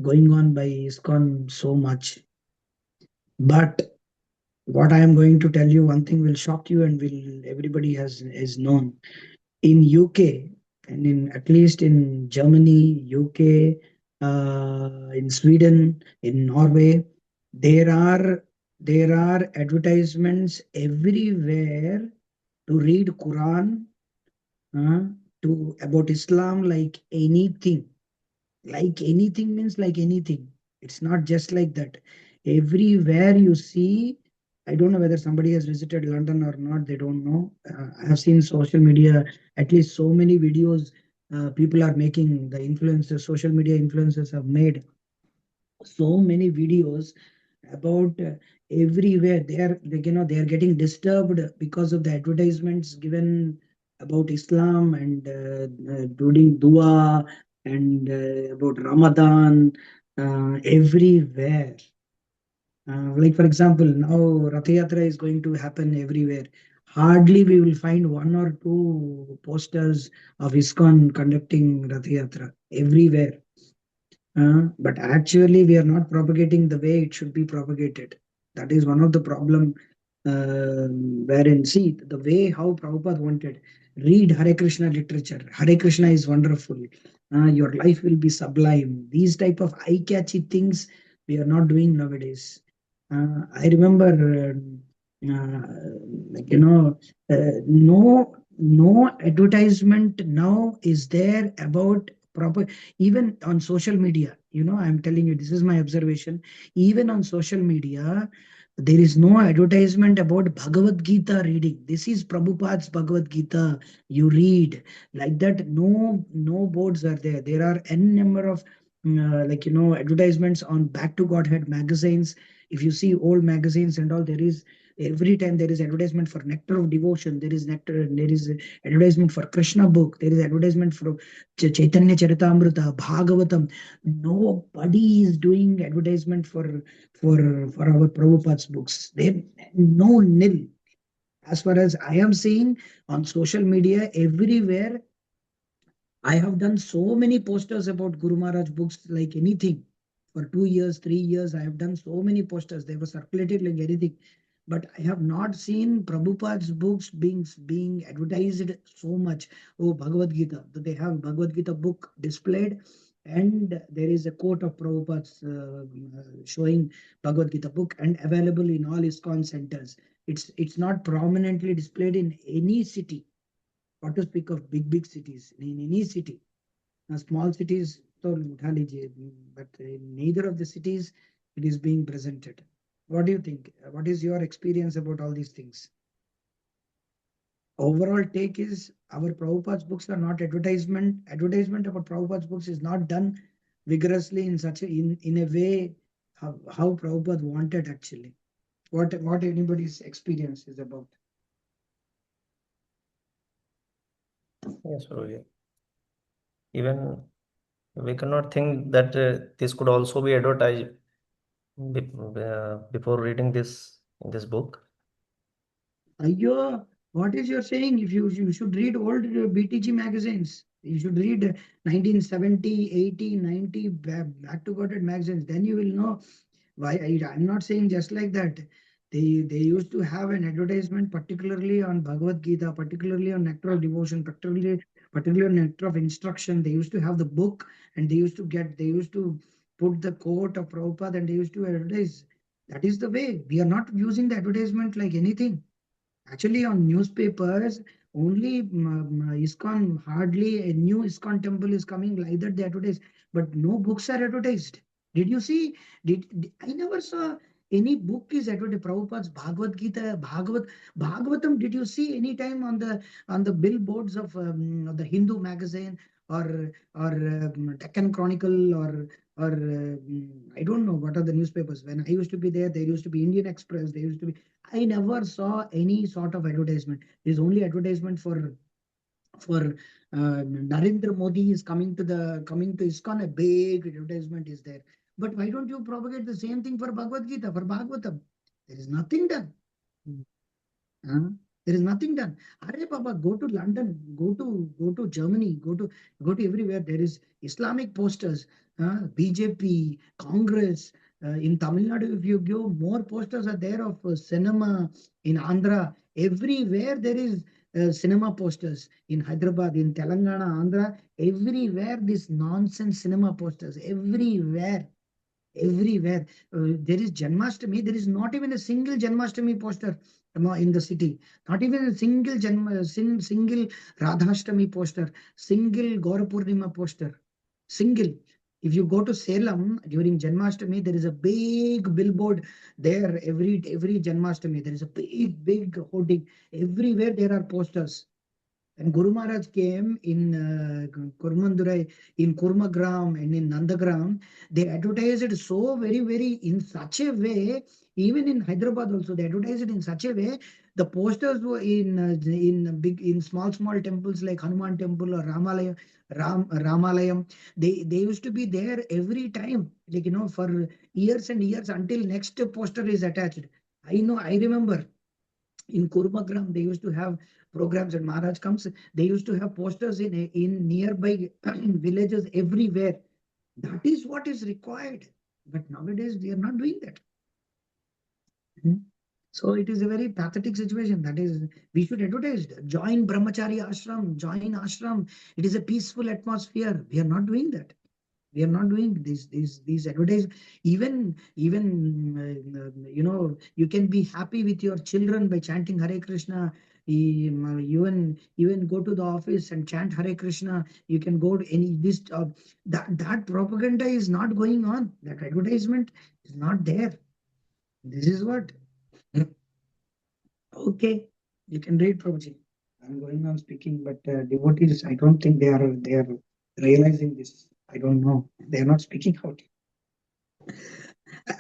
going on by ISKCON so much. But what I am going to tell you, one thing will shock you and will everybody has is known. In UK and in at least in Germany, UK, in Sweden, in Norway, there are advertisements everywhere to read Quran, uh, to about Islam, like anything means like anything. It's not just like that. Everywhere you see, I don't know whether somebody has visited London or not, they don't know. I have seen social media, at least so many videos people are making, the influencers, social media influencers have made so many videos about everywhere they are getting disturbed because of the advertisements given about Islam and doing dua and about Ramadan everywhere. Like for example, now Rath Yatra is going to happen everywhere. Hardly we will find one or two posters of ISKCON conducting Rath Yatra everywhere. But actually, we are not propagating the way it should be propagated. That is one of the problem. Wherein, see, the way how Prabhupada wanted, read Hare Krishna literature. Hare Krishna is wonderful. Your life will be sublime. These type of eye-catchy things we are not doing nowadays. I remember, like, no advertisement now is there about proper, even on social media. I'm telling you, this is my observation. Even on social media, there is no advertisement about Bhagavad Gita reading. This is Prabhupada's Bhagavad Gita. You read like that. No boards are there. There are n number of advertisements on Back to Godhead magazines. If you see old magazines and all, there is every time there is advertisement for Nectar of Devotion. There is advertisement for Krishna book. There is advertisement for Chaitanya Charitamrita, Bhagavatam. Nobody is doing advertisement for our Prabhupada's books. They no nil. As far as I am seeing on social media, everywhere I have done so many posters about Guru Maharaj books like anything. For 2 years, 3 years, I have done so many posters. They were circulated like anything. But I have not seen Prabhupada's books being advertised so much. Oh, Bhagavad Gita. They have Bhagavad Gita book displayed, and there is a quote of Prabhupada's showing Bhagavad Gita book and available in all ISKCON centers. It's not prominently displayed in any city. What to speak of big cities? In any city, small cities, so उठा लीजिए, but in neither of the cities it is being presented. What do you think? What is your experience about all these things? Overall take is our Prabhupada's books are not advertisement. Advertisement about Prabhupada's books is not done vigorously in such in a way how Prabhupada wanted actually. What anybody's experience is about. Yes, Guruji. Even we cannot think that this could also be advertised before reading this book. Ayyo, what is your saying? If you should read old BTG magazines. You should read 1970, 80, 90 back to Godhead magazines. Then you will know why. I'm not saying just like that. They used to have an advertisement, particularly on Bhagavad Gita, particularly on Nectar of Devotion, particularly on Nectar of Instruction. They used to have the book, and they used to put the quote of Prabhupada, and they used to advertise. That is the way. We are not using the advertisement like anything. Actually, on newspapers, only ISKCON, hardly a new ISKCON temple is coming like that they advertise, but no books are advertised. Did you see? I never saw any book is advertised. Prabhupada's Bhagavad Gita, Bhagavatam. Did you see any time on the billboards of the Hindu magazine or Deccan Chronicle or I don't know what are the newspapers. When I used to be there used to be Indian Express. There used to be. I never saw any sort of advertisement. There's only advertisement for for Narendra Modi is coming to ISKCON, a big advertisement is there. But why don't you propagate the same thing for Bhagavad Gita, for Bhagavatam? There is nothing done. Huh? There is nothing done. Arey Baba, go to London, go to Germany, go to everywhere. There is Islamic posters, BJP, Congress. In Tamil Nadu, if you go, more posters are there of cinema. In Andhra, everywhere there is cinema posters. In Hyderabad, in Telangana, Andhra, everywhere this nonsense cinema posters. Everywhere. Everywhere. There is Janmashtami. There is not even a single Janmashtami poster in the city. Not even a single single Radhashtami poster, single Gaurapurnima poster. Single. If you go to Salem during Janmashtami, there is a big billboard there every Janmashtami. There is a big hoarding. Everywhere there are posters. And Guru Maharaj came in Kurmandurai, in Kurmagram and in Nandagram, they advertised it so very in such a way, even in Hyderabad also, they advertised it in such a way, the posters were in small temples like Hanuman temple or Ramalayam, they used to be there every time, like, for years and years until next poster is attached. I remember in Kurmagram, they used to have programs and Maharaj comes, they used to have posters in nearby villages everywhere. That is what is required. But nowadays, they are not doing that. So it is a very pathetic situation. That is, we should advertise. Join Brahmachari ashram, join ashram. It is a peaceful atmosphere. We are not doing that. We are not doing these advertise. Even you can be happy with your children by chanting Hare Krishna. Even go to the office and chant Hare Krishna. You can go to any this that propaganda is not going on. That advertisement is not there. This is what. Okay, you can read, Prabhuji. I'm going on speaking, but devotees, I don't think they are realizing this. I don't know. They are not speaking out.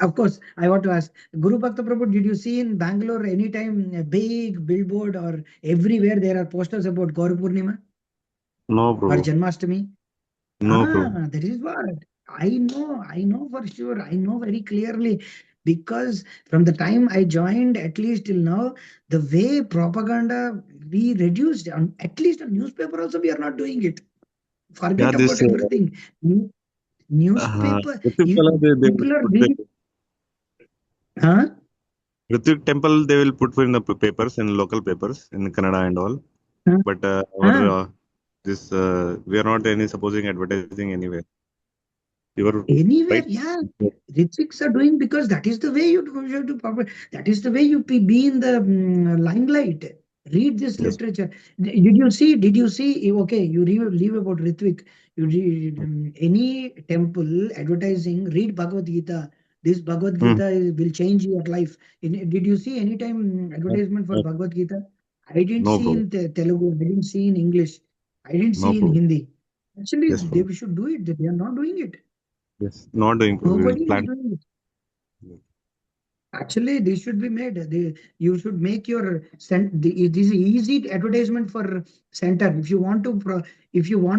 Of course, I want to ask Guru Bhakta Prabhu, did you see in Bangalore anytime a big billboard or everywhere there are posters about Gaur Purnima No, or Prabhu. Janmashtami? No, Prabhu. That is what I know for sure. I know very clearly because from the time I joined, at least till now, the way propaganda we reduced on at least on newspaper also we are not doing it. Yeah, Forget this about everything. Newspaper, Ritik Pala, they will people are put reading. Ritik Temple, they will put in the papers, in local papers, in Kannada and all. Huh? But we are not any supposing advertising anywhere. You are Anywhere, right? yeah. Rituals are doing because that is the way you do. That is the way you be in the limelight. Read this Yes. literature. Did you see? Okay, you leave about Ritvik. You read any temple advertising. Read Bhagavad Gita. This Bhagavad Gita will change your life. Did you see any time advertisement for No, Bhagavad Gita? I didn't no, see bro. in Telugu. I didn't see in English. I didn't No, see in bro. Hindi. Actually, Yes, they bro. should do it. They are not doing it. Yes. Not doing, bro. We will Nobody is plan. doing it. Actually, this should be made. You should make your it is easy advertisement for center. If you want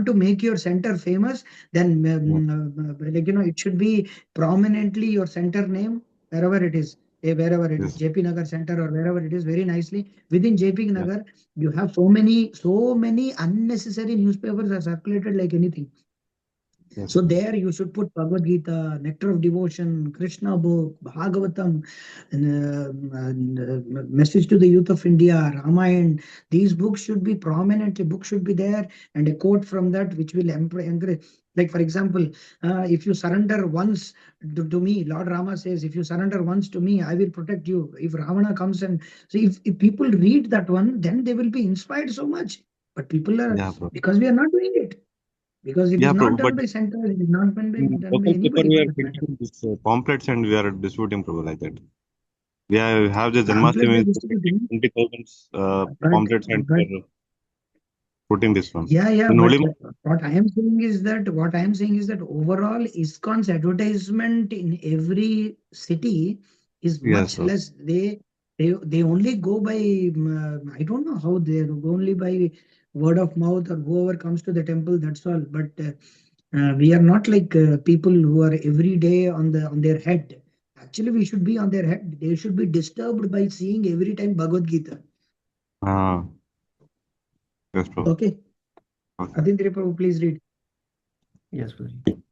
to make your center famous, then it should be prominently your center name wherever it is. Wherever it is, Yes. JP Nagar Center or wherever it is, very nicely. Within JP Yeah. Nagar, you have so many unnecessary newspapers are circulated like anything. Yes. So there you should put Bhagavad Gita, Nectar of Devotion, Krishna book, Bhagavatam, Message to the Youth of India, Ramayana. These books should be prominent. A book should be there, and a quote from that which will encourage. Like for example, if you surrender once to me, Lord Rama says, if you surrender once to me, I will protect you. If Ravana comes and so if people read that one, then they will be inspired so much. But people are Yeah, bro. because we are not doing it. Because it is Yeah, bro. not But done by center, it is not done in by local paper, anybody we for are that matter. printing this pamphlets and we are distributing, bro, like that. We have the Pamphlets are Janmashtami distributing, 20,000 but pamphlets and but we are putting this one. yeah, In but Holy Month, what I am saying is that overall ISKCON's advertisement in every city is yes, much bro. less. They only go by, I don't know how they go, only by word of mouth or whoever comes to the temple, that's all. But we are not like people who are every day on their head. Actually, we should be on their head. They should be disturbed by seeing every time Bhagavad Gita. Ah, yes, Prabhu. Okay. Okay. Adindra Prabhu, please read. Yes, Guruji.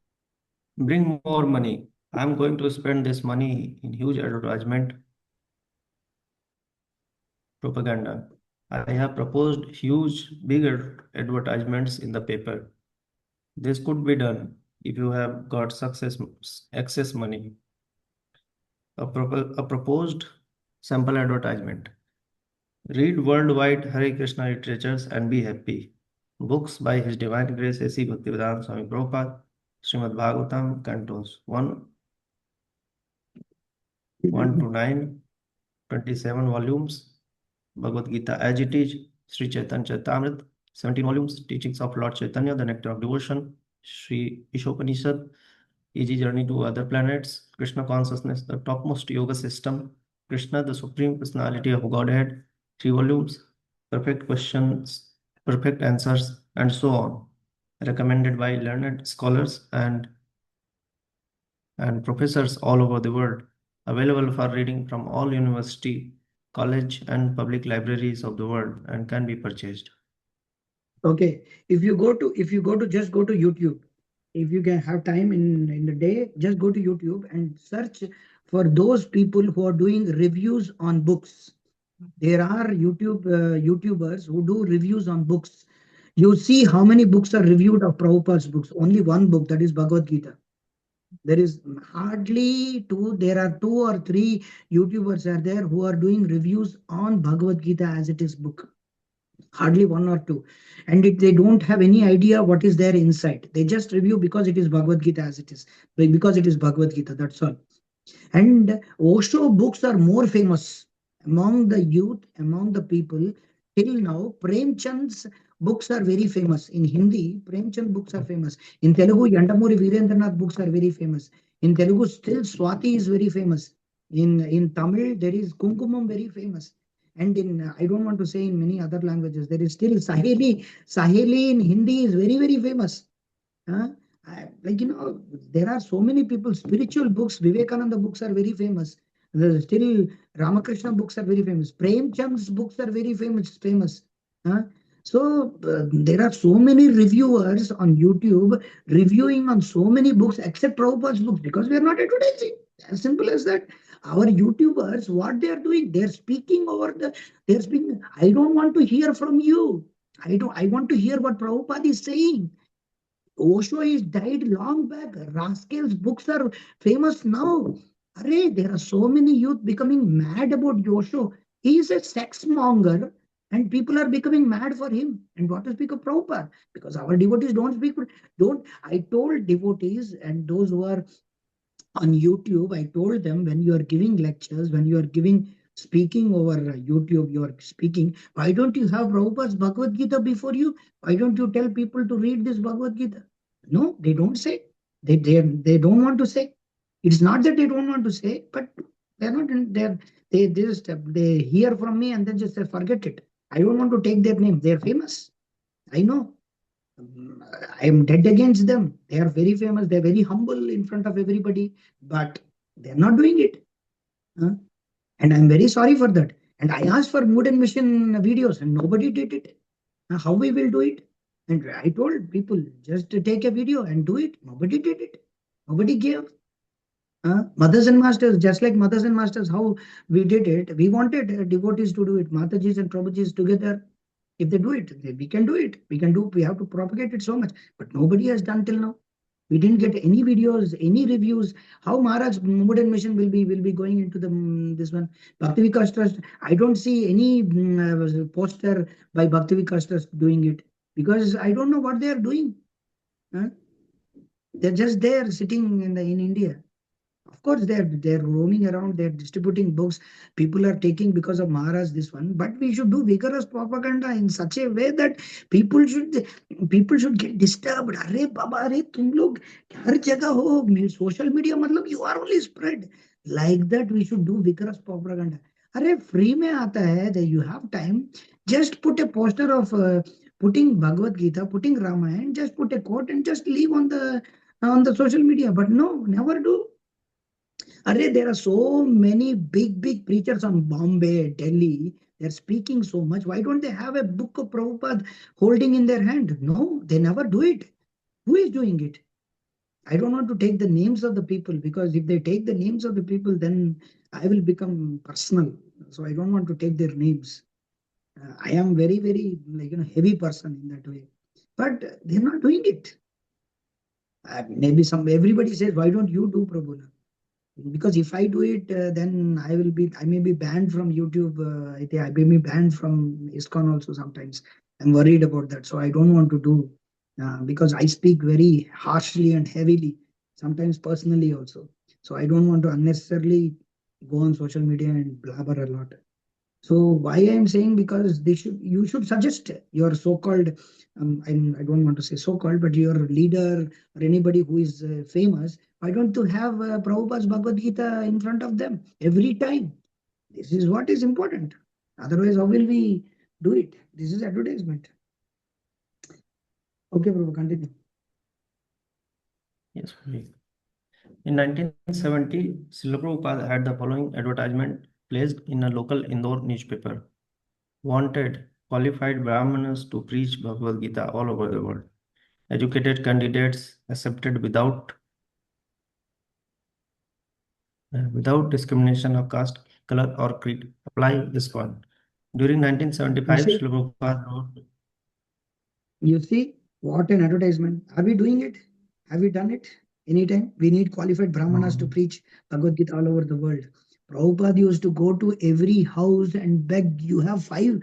Bring more money. I'm going to spend this money in huge advertisement propaganda. I have proposed huge, bigger advertisements in the paper. This could be done if you have got excess money. A proposed sample advertisement. Read worldwide Hare Krishna literatures and be happy. Books by His Divine Grace A.C. Bhaktivedanta Swami Prabhupada, Srimad Bhagavatam, Cantos 1 to 9, 27 volumes. Bhagavad Gita as it is, Sri Chaitanya Charitamrita, 17 volumes. Teachings of Lord Chaitanya, the Nectar of Devotion, Sri Ishopanishad, Easy Journey to Other Planets, Krishna Consciousness, the Topmost Yoga System, Krishna, the Supreme Personality of Godhead, 3 volumes, Perfect Questions, Perfect Answers, and so on. Recommended by learned scholars and professors all over the world. Available for reading from all university, college, and public libraries of the world, and can be purchased. Okay. If you go to just go to YouTube. If you can have time in the day, just go to YouTube and search for those people who are doing reviews on books. There are YouTubers who do reviews on books. You see how many books are reviewed of Prabhupada's books. Only one book, that is Bhagavad Gita. There is hardly two. There are 2 or 3 YouTubers are there who are doing reviews on Bhagavad Gita as it is book. Hardly 1 or 2. And they don't have any idea what is there inside. They just review because it is Bhagavad Gita as it is. Because it is Bhagavad Gita, that's all. And Osho books are more famous among the youth, among the people. Till now, Premchand's books are very famous. In Hindi, Premchand books are famous. In Telugu, Yandamuri Virendranath books are very famous. In Telugu, still Swati is very famous. In Tamil, there is Kumkumam very famous. And in, I don't want to say in many other languages, there is still Saheli. Saheli in Hindi is very, very famous. Huh? Like, there are so many people, spiritual books, Vivekananda books are very famous. Still, Ramakrishna books are very famous. Premchand's books are very famous. Huh? So, there are so many reviewers on YouTube reviewing on so many books except Prabhupada's books because we are not advertising. As simple as that. Our YouTubers, what they are doing, they're speaking. I don't want to hear from you. I want to hear what Prabhupada is saying. Osho is died long back. Rascal's books are famous now. Array, there are so many youth becoming mad about Osho. He is a sex monger and people are becoming mad for him. And what to speak of Prabhupada? Because our devotees don't speak. I told devotees and those who are on YouTube, I told them when you are giving lectures, when you are speaking over YouTube, you are speaking, why don't you have Prabhupada's Bhagavad Gita before you? Why don't you tell people to read this Bhagavad Gita? No, they don't say. They don't want to say. It's not that they don't want to say, but they're not in there. They just they hear from me and then just say, forget it. I don't want to take their name. They're famous. I know. I am dead against them. They are very famous. They're very humble in front of everybody, but they're not doing it. Huh? And I'm very sorry for that. And I asked for mood and mission videos and nobody did it. How we will do it? And I told people just to take a video and do it. Nobody did it. Nobody gave. Mothers and masters, just like mothers and masters, how we did it. We wanted devotees to do it. Matajis and Prabhujis together. If they do it, we can do it. We have to propagate it so much. But nobody has done till now. We didn't get any videos, any reviews. How Maharaj Modern Mission will be going into this one. Bhakti Vikas Trust. I don't see any poster by Bhakti Vikas Trust doing it because I don't know what they are doing. Huh? They're just there sitting in India. Of course, they're roaming around, they're distributing books. People are taking because of Maharaj this one. But we should do vigorous propaganda in such a way that people should get disturbed. Arey Baba, arey tum log har jagah ho social media, matlab you are only spread. Like that, we should do vigorous propaganda. अरे free में आता है, that you have time, just put a poster of putting Bhagavad Gita, putting Ramayana, just put a quote and just leave on the social media. But no, never do. Arre, there are so many big preachers on Bombay, Delhi. They're speaking so much. Why don't they have a book of Prabhupada holding in their hand? No, they never do it. Who is doing it? I don't want to take the names of the people, because if they take the names of the people, then I will become personal. So I don't want to take their names. I am very like heavy person in that way. But they're not doing it. Maybe everybody says, why don't you do Prabhu? Because if I do it, then I may be banned from YouTube. I think I may be banned from ISKCON also sometimes. I'm worried about that. So I don't want to do, because I speak very harshly and heavily, sometimes personally also. So I don't want to unnecessarily go on social media and blabber a lot. So why I'm saying, because you should suggest your so-called, I don't want to say so-called, but your leader or anybody who is famous, why don't you have Prabhupada's Bhagavad Gita in front of them every time? This is what is important. Otherwise, how will we do it? This is advertisement. Okay, Prabhu, continue. Yes, Prabhuji. In 1970, Srila Prabhupada had the following advertisement placed in a local Indore newspaper. Wanted qualified Brahmanas to preach Bhagavad Gita all over the world. Educated candidates accepted without discrimination of caste, color, or creed. Apply this one. During 1975, see? Srila Prabhupada wrote, You see, what an advertisement. Are we doing it? Have we done it anytime? We need qualified Brahmanas to preach Bhagavad Gita all over the world. Prabhupada used to go to every house and beg, you have five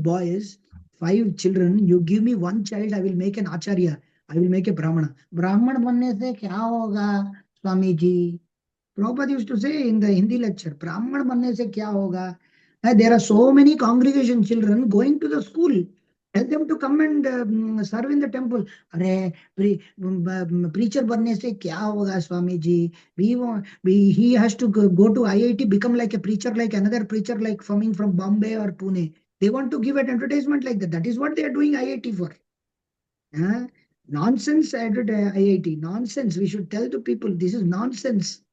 boys, 5 children, you give me one child, I will make an acharya, I will make a Brahmana. Brahman बनने से क्या होगा, Swami ji? Prabhupada used to say in the Hindi lecture, Brahman बनने से क्या होगा? There are so many congregation children going to the school. Tell them to come and serve in the temple. अरे preacher बनने से क्या होगा Swami ji? He has to go to IIT, become like a preacher, like another preacher, like coming from Bombay or Pune. They want to give an advertisement like that. That is what they are doing IIT for. Nonsense IIT. Nonsense. We should tell to people this is nonsense.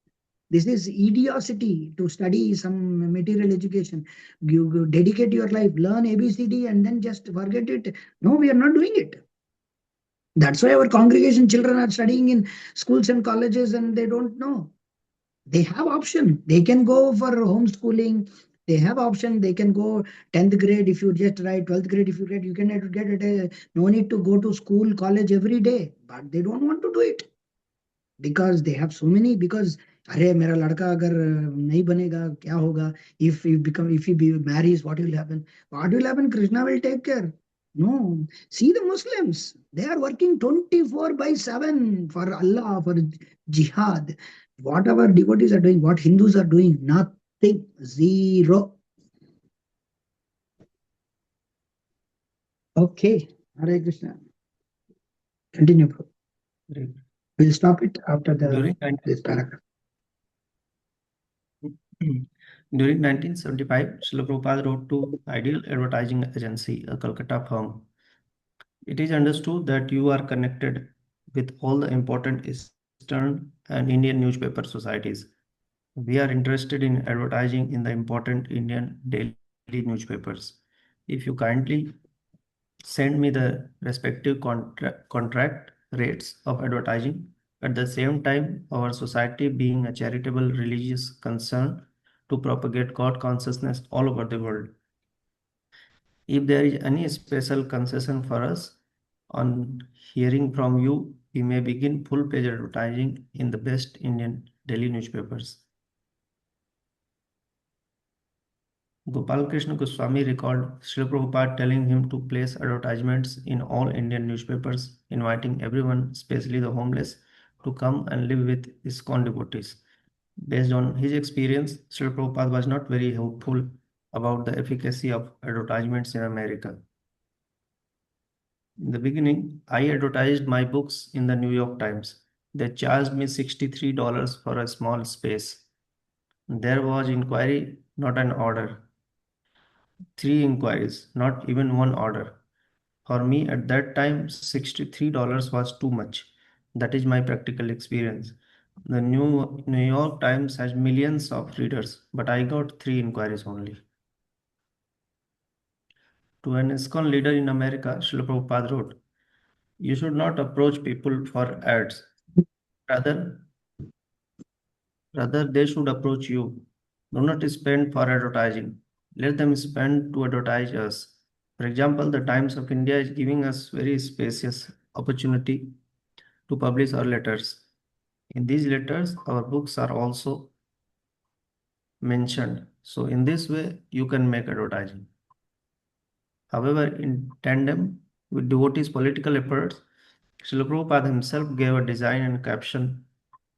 This is idiocy to study some material education. You dedicate your life, learn ABCD, and then just forget it. No, we are not doing it. That's why our congregation children are studying in schools and colleges and they don't know. They have option. They can go for homeschooling. They have option. They can go 10th grade if you just write, 12th grade if you get, you can get it. No need to go to school, college every day. But they don't want to do it. Because they have so many, because अरे मेरा लड़का अगर नहीं बनेगा क्या होगा, if he marries, what will happen? Krishna will take care. No, see the Muslims, they are working 24/7 for Allah, for jihad. What our devotees are doing, what Hindus are doing, nothing, zero. Okay, Hare Krishna, continue, bro. We'll stop it after this paragraph. During 1975, Srila Prabhupada wrote to Ideal Advertising Agency, a Calcutta firm. It is understood that you are connected with all the important Eastern and Indian newspaper societies. We are interested in advertising in the important Indian daily newspapers. If you kindly send me the respective contract rates of advertising, at the same time, our society being a charitable religious concern to propagate God consciousness all over the world. If there is any special concession for us, on hearing from you, we may begin full page advertising in the best Indian daily newspapers. Gopal Krishna Goswami recalled Srila Prabhupada telling him to place advertisements in all Indian newspapers, inviting everyone, especially the homeless, to come and live with ISKCON devotees. Based on his experience, Srila Prabhupada was not very hopeful about the efficacy of advertisements in America. In the beginning, I advertised my books in the New York Times. They charged me $63 for a small space. There was inquiry not an order. 3 inquiries, not even one order. For me, at that time, $63 was too much. That is my practical experience. The New York Times has millions of readers, but I got 3 inquiries only. To an ISKCON leader in America, Srila Prabhupada wrote, "You should not approach people for ads. Rather, they should approach you. Do not spend for advertising. Let them spend to advertise us. For example, the Times of India is giving us very spacious opportunity to publish our letters. In these letters, our books are also mentioned. So in this way, you can make advertising. However, in tandem with devotees' political efforts, Srila Prabhupada himself gave a design and caption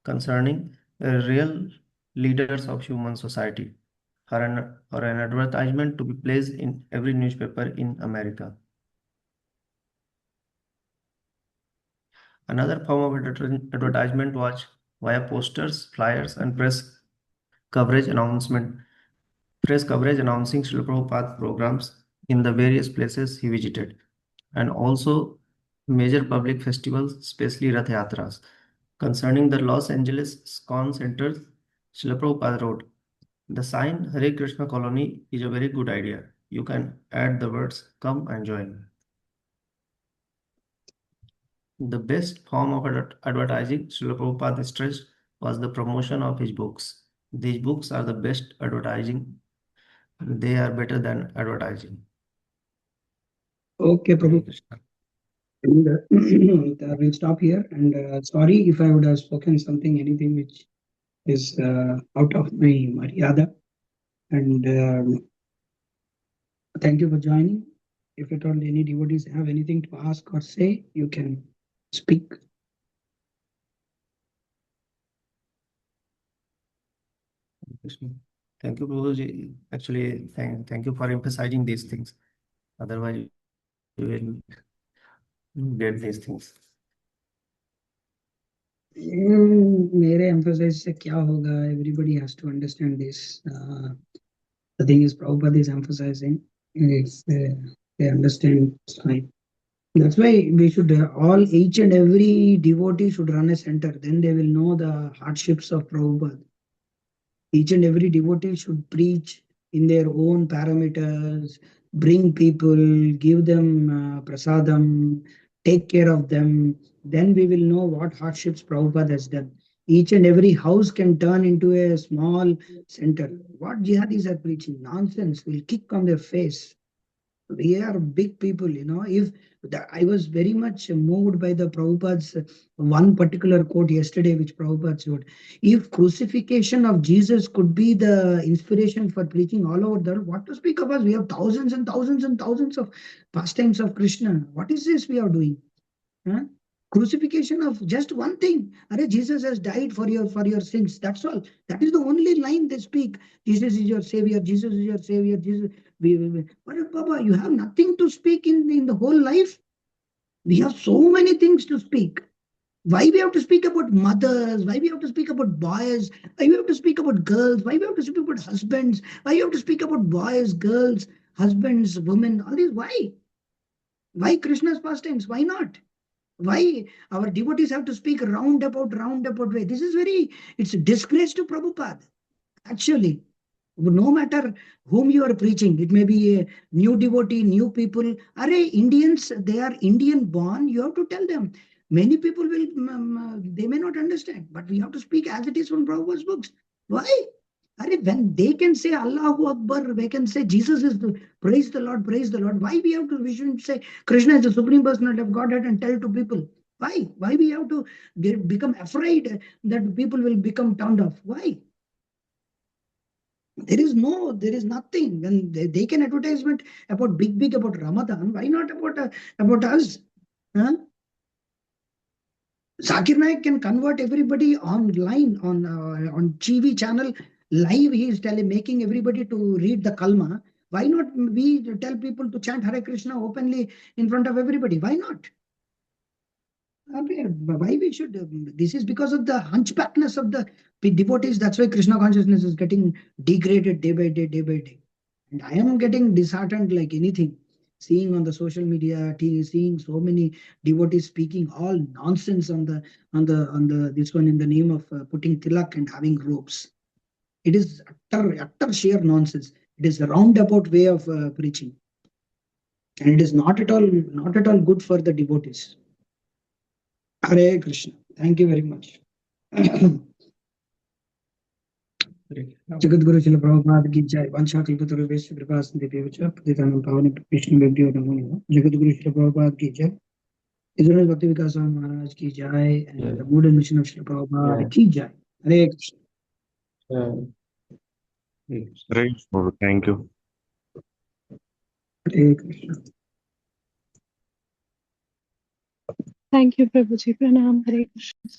concerning real leaders of human society for an advertisement to be placed in every newspaper in America. Another form of advertisement was via posters, flyers, and press coverage announcing Srila Prabhupada programs in the various places he visited, and also major public festivals, especially Rath Yatras. Concerning the Los Angeles ISKCON Center, Srila Prabhupada wrote, "The sign Hare Krishna Colony is a very good idea. You can add the words, come and join." The best form of advertising, Srila Prabhupada stressed, was the promotion of his books. These books are the best advertising. They are better than advertising. Okay, Hare Prabhu. Krishna. And, we'll stop here. And sorry if I would have spoken anything which is out of my maryada. And thank you for joining. If at all any devotees have anything to ask or say, you can speak. Krishna. Thank you, Prabhuji. Actually, thank you for emphasizing these things. Otherwise, you will get these things. मेरे emphasize से क्या होगा? Everybody has to understand this. The thing is, Prabhupada is emphasizing. If they understand, it's fine. That's why we should each and every devotee should run a center. Then they will know the hardships of Prabhupada. Each and every devotee should preach in their own parameters, bring people, give them prasadam, take care of them. Then we will know what hardships Prabhupada has done. Each and every house can turn into a small center. What jihadis are preaching? Nonsense. Will kick on their face. We are big people, If I was very much moved by the Prabhupada's one particular quote yesterday, which Prabhupada showed. If crucifixion of Jesus could be the inspiration for preaching all over the world, what to speak of us? We have thousands and thousands and thousands of pastimes of Krishna. What is this we are doing? Huh? Crucifixion of just one thing. Jesus has died for your sins. That's all. That is the only line they speak. Jesus is your savior. Jesus is your savior. Jesus. But Baba, you have nothing to speak in the whole life. We have so many things to speak. Why we have to speak about mothers? Why we have to speak about boys? Why we have to speak about girls? Why we have to speak about husbands? Why you have to speak about boys, girls, husbands, women? All these. Why? Why Krishna's pastimes? Why not? Why our devotees have to speak roundabout way? This is it's a disgrace to Prabhupada. Actually, no matter whom you are preaching, it may be a new devotee, new people. Are Indians, they are Indian born, you have to tell them. Many people will, they may not understand, but we have to speak as it is from Prabhupada's books. Why? When they can say Allahu Akbar, they can say Jesus is the, praise the Lord, praise the Lord. Why we shouldn't say Krishna is the Supreme Personality of Godhead and tell to people? Why? Why we have to become afraid that people will become turned off? Why? There is nothing. When they can advertisement about big about Ramadan, why not about us? Huh? Zakir Naik can convert everybody online on TV channel live. He is making everybody to read the Kalma. Why not we tell people to chant Hare Krishna openly in front of everybody? Why not? Why we should? This is because of the hunchbackness of the devotees. That's why Krishna consciousness is getting degraded day by day, day by day. And I am getting disheartened like anything, seeing on the social media, seeing so many devotees speaking all nonsense on the this one in the name of putting tilak and having robes. It is utter sheer nonsense. It is a roundabout way of preaching, and it is not at all good for the devotees. Hare Krishna. Thank you very much. Jagadguru Srila Prabhupada ki jai. Vansha kalpatarubhesya kripa sindhibhyo cha patitanam pavanebhyo Vaishnavebhyo namo namaha. Jagadguru Srila Prabhupada ki jai. His Holiness Bhakti Vikas Swami Maharaj ki jai, and the mood and mission of Srila Prabhupada ki jai. Hare Krishna. Great, Guru. Thank you. Hare Krishna. Thank you, Prabhuji. Pranam. Hare Krishna.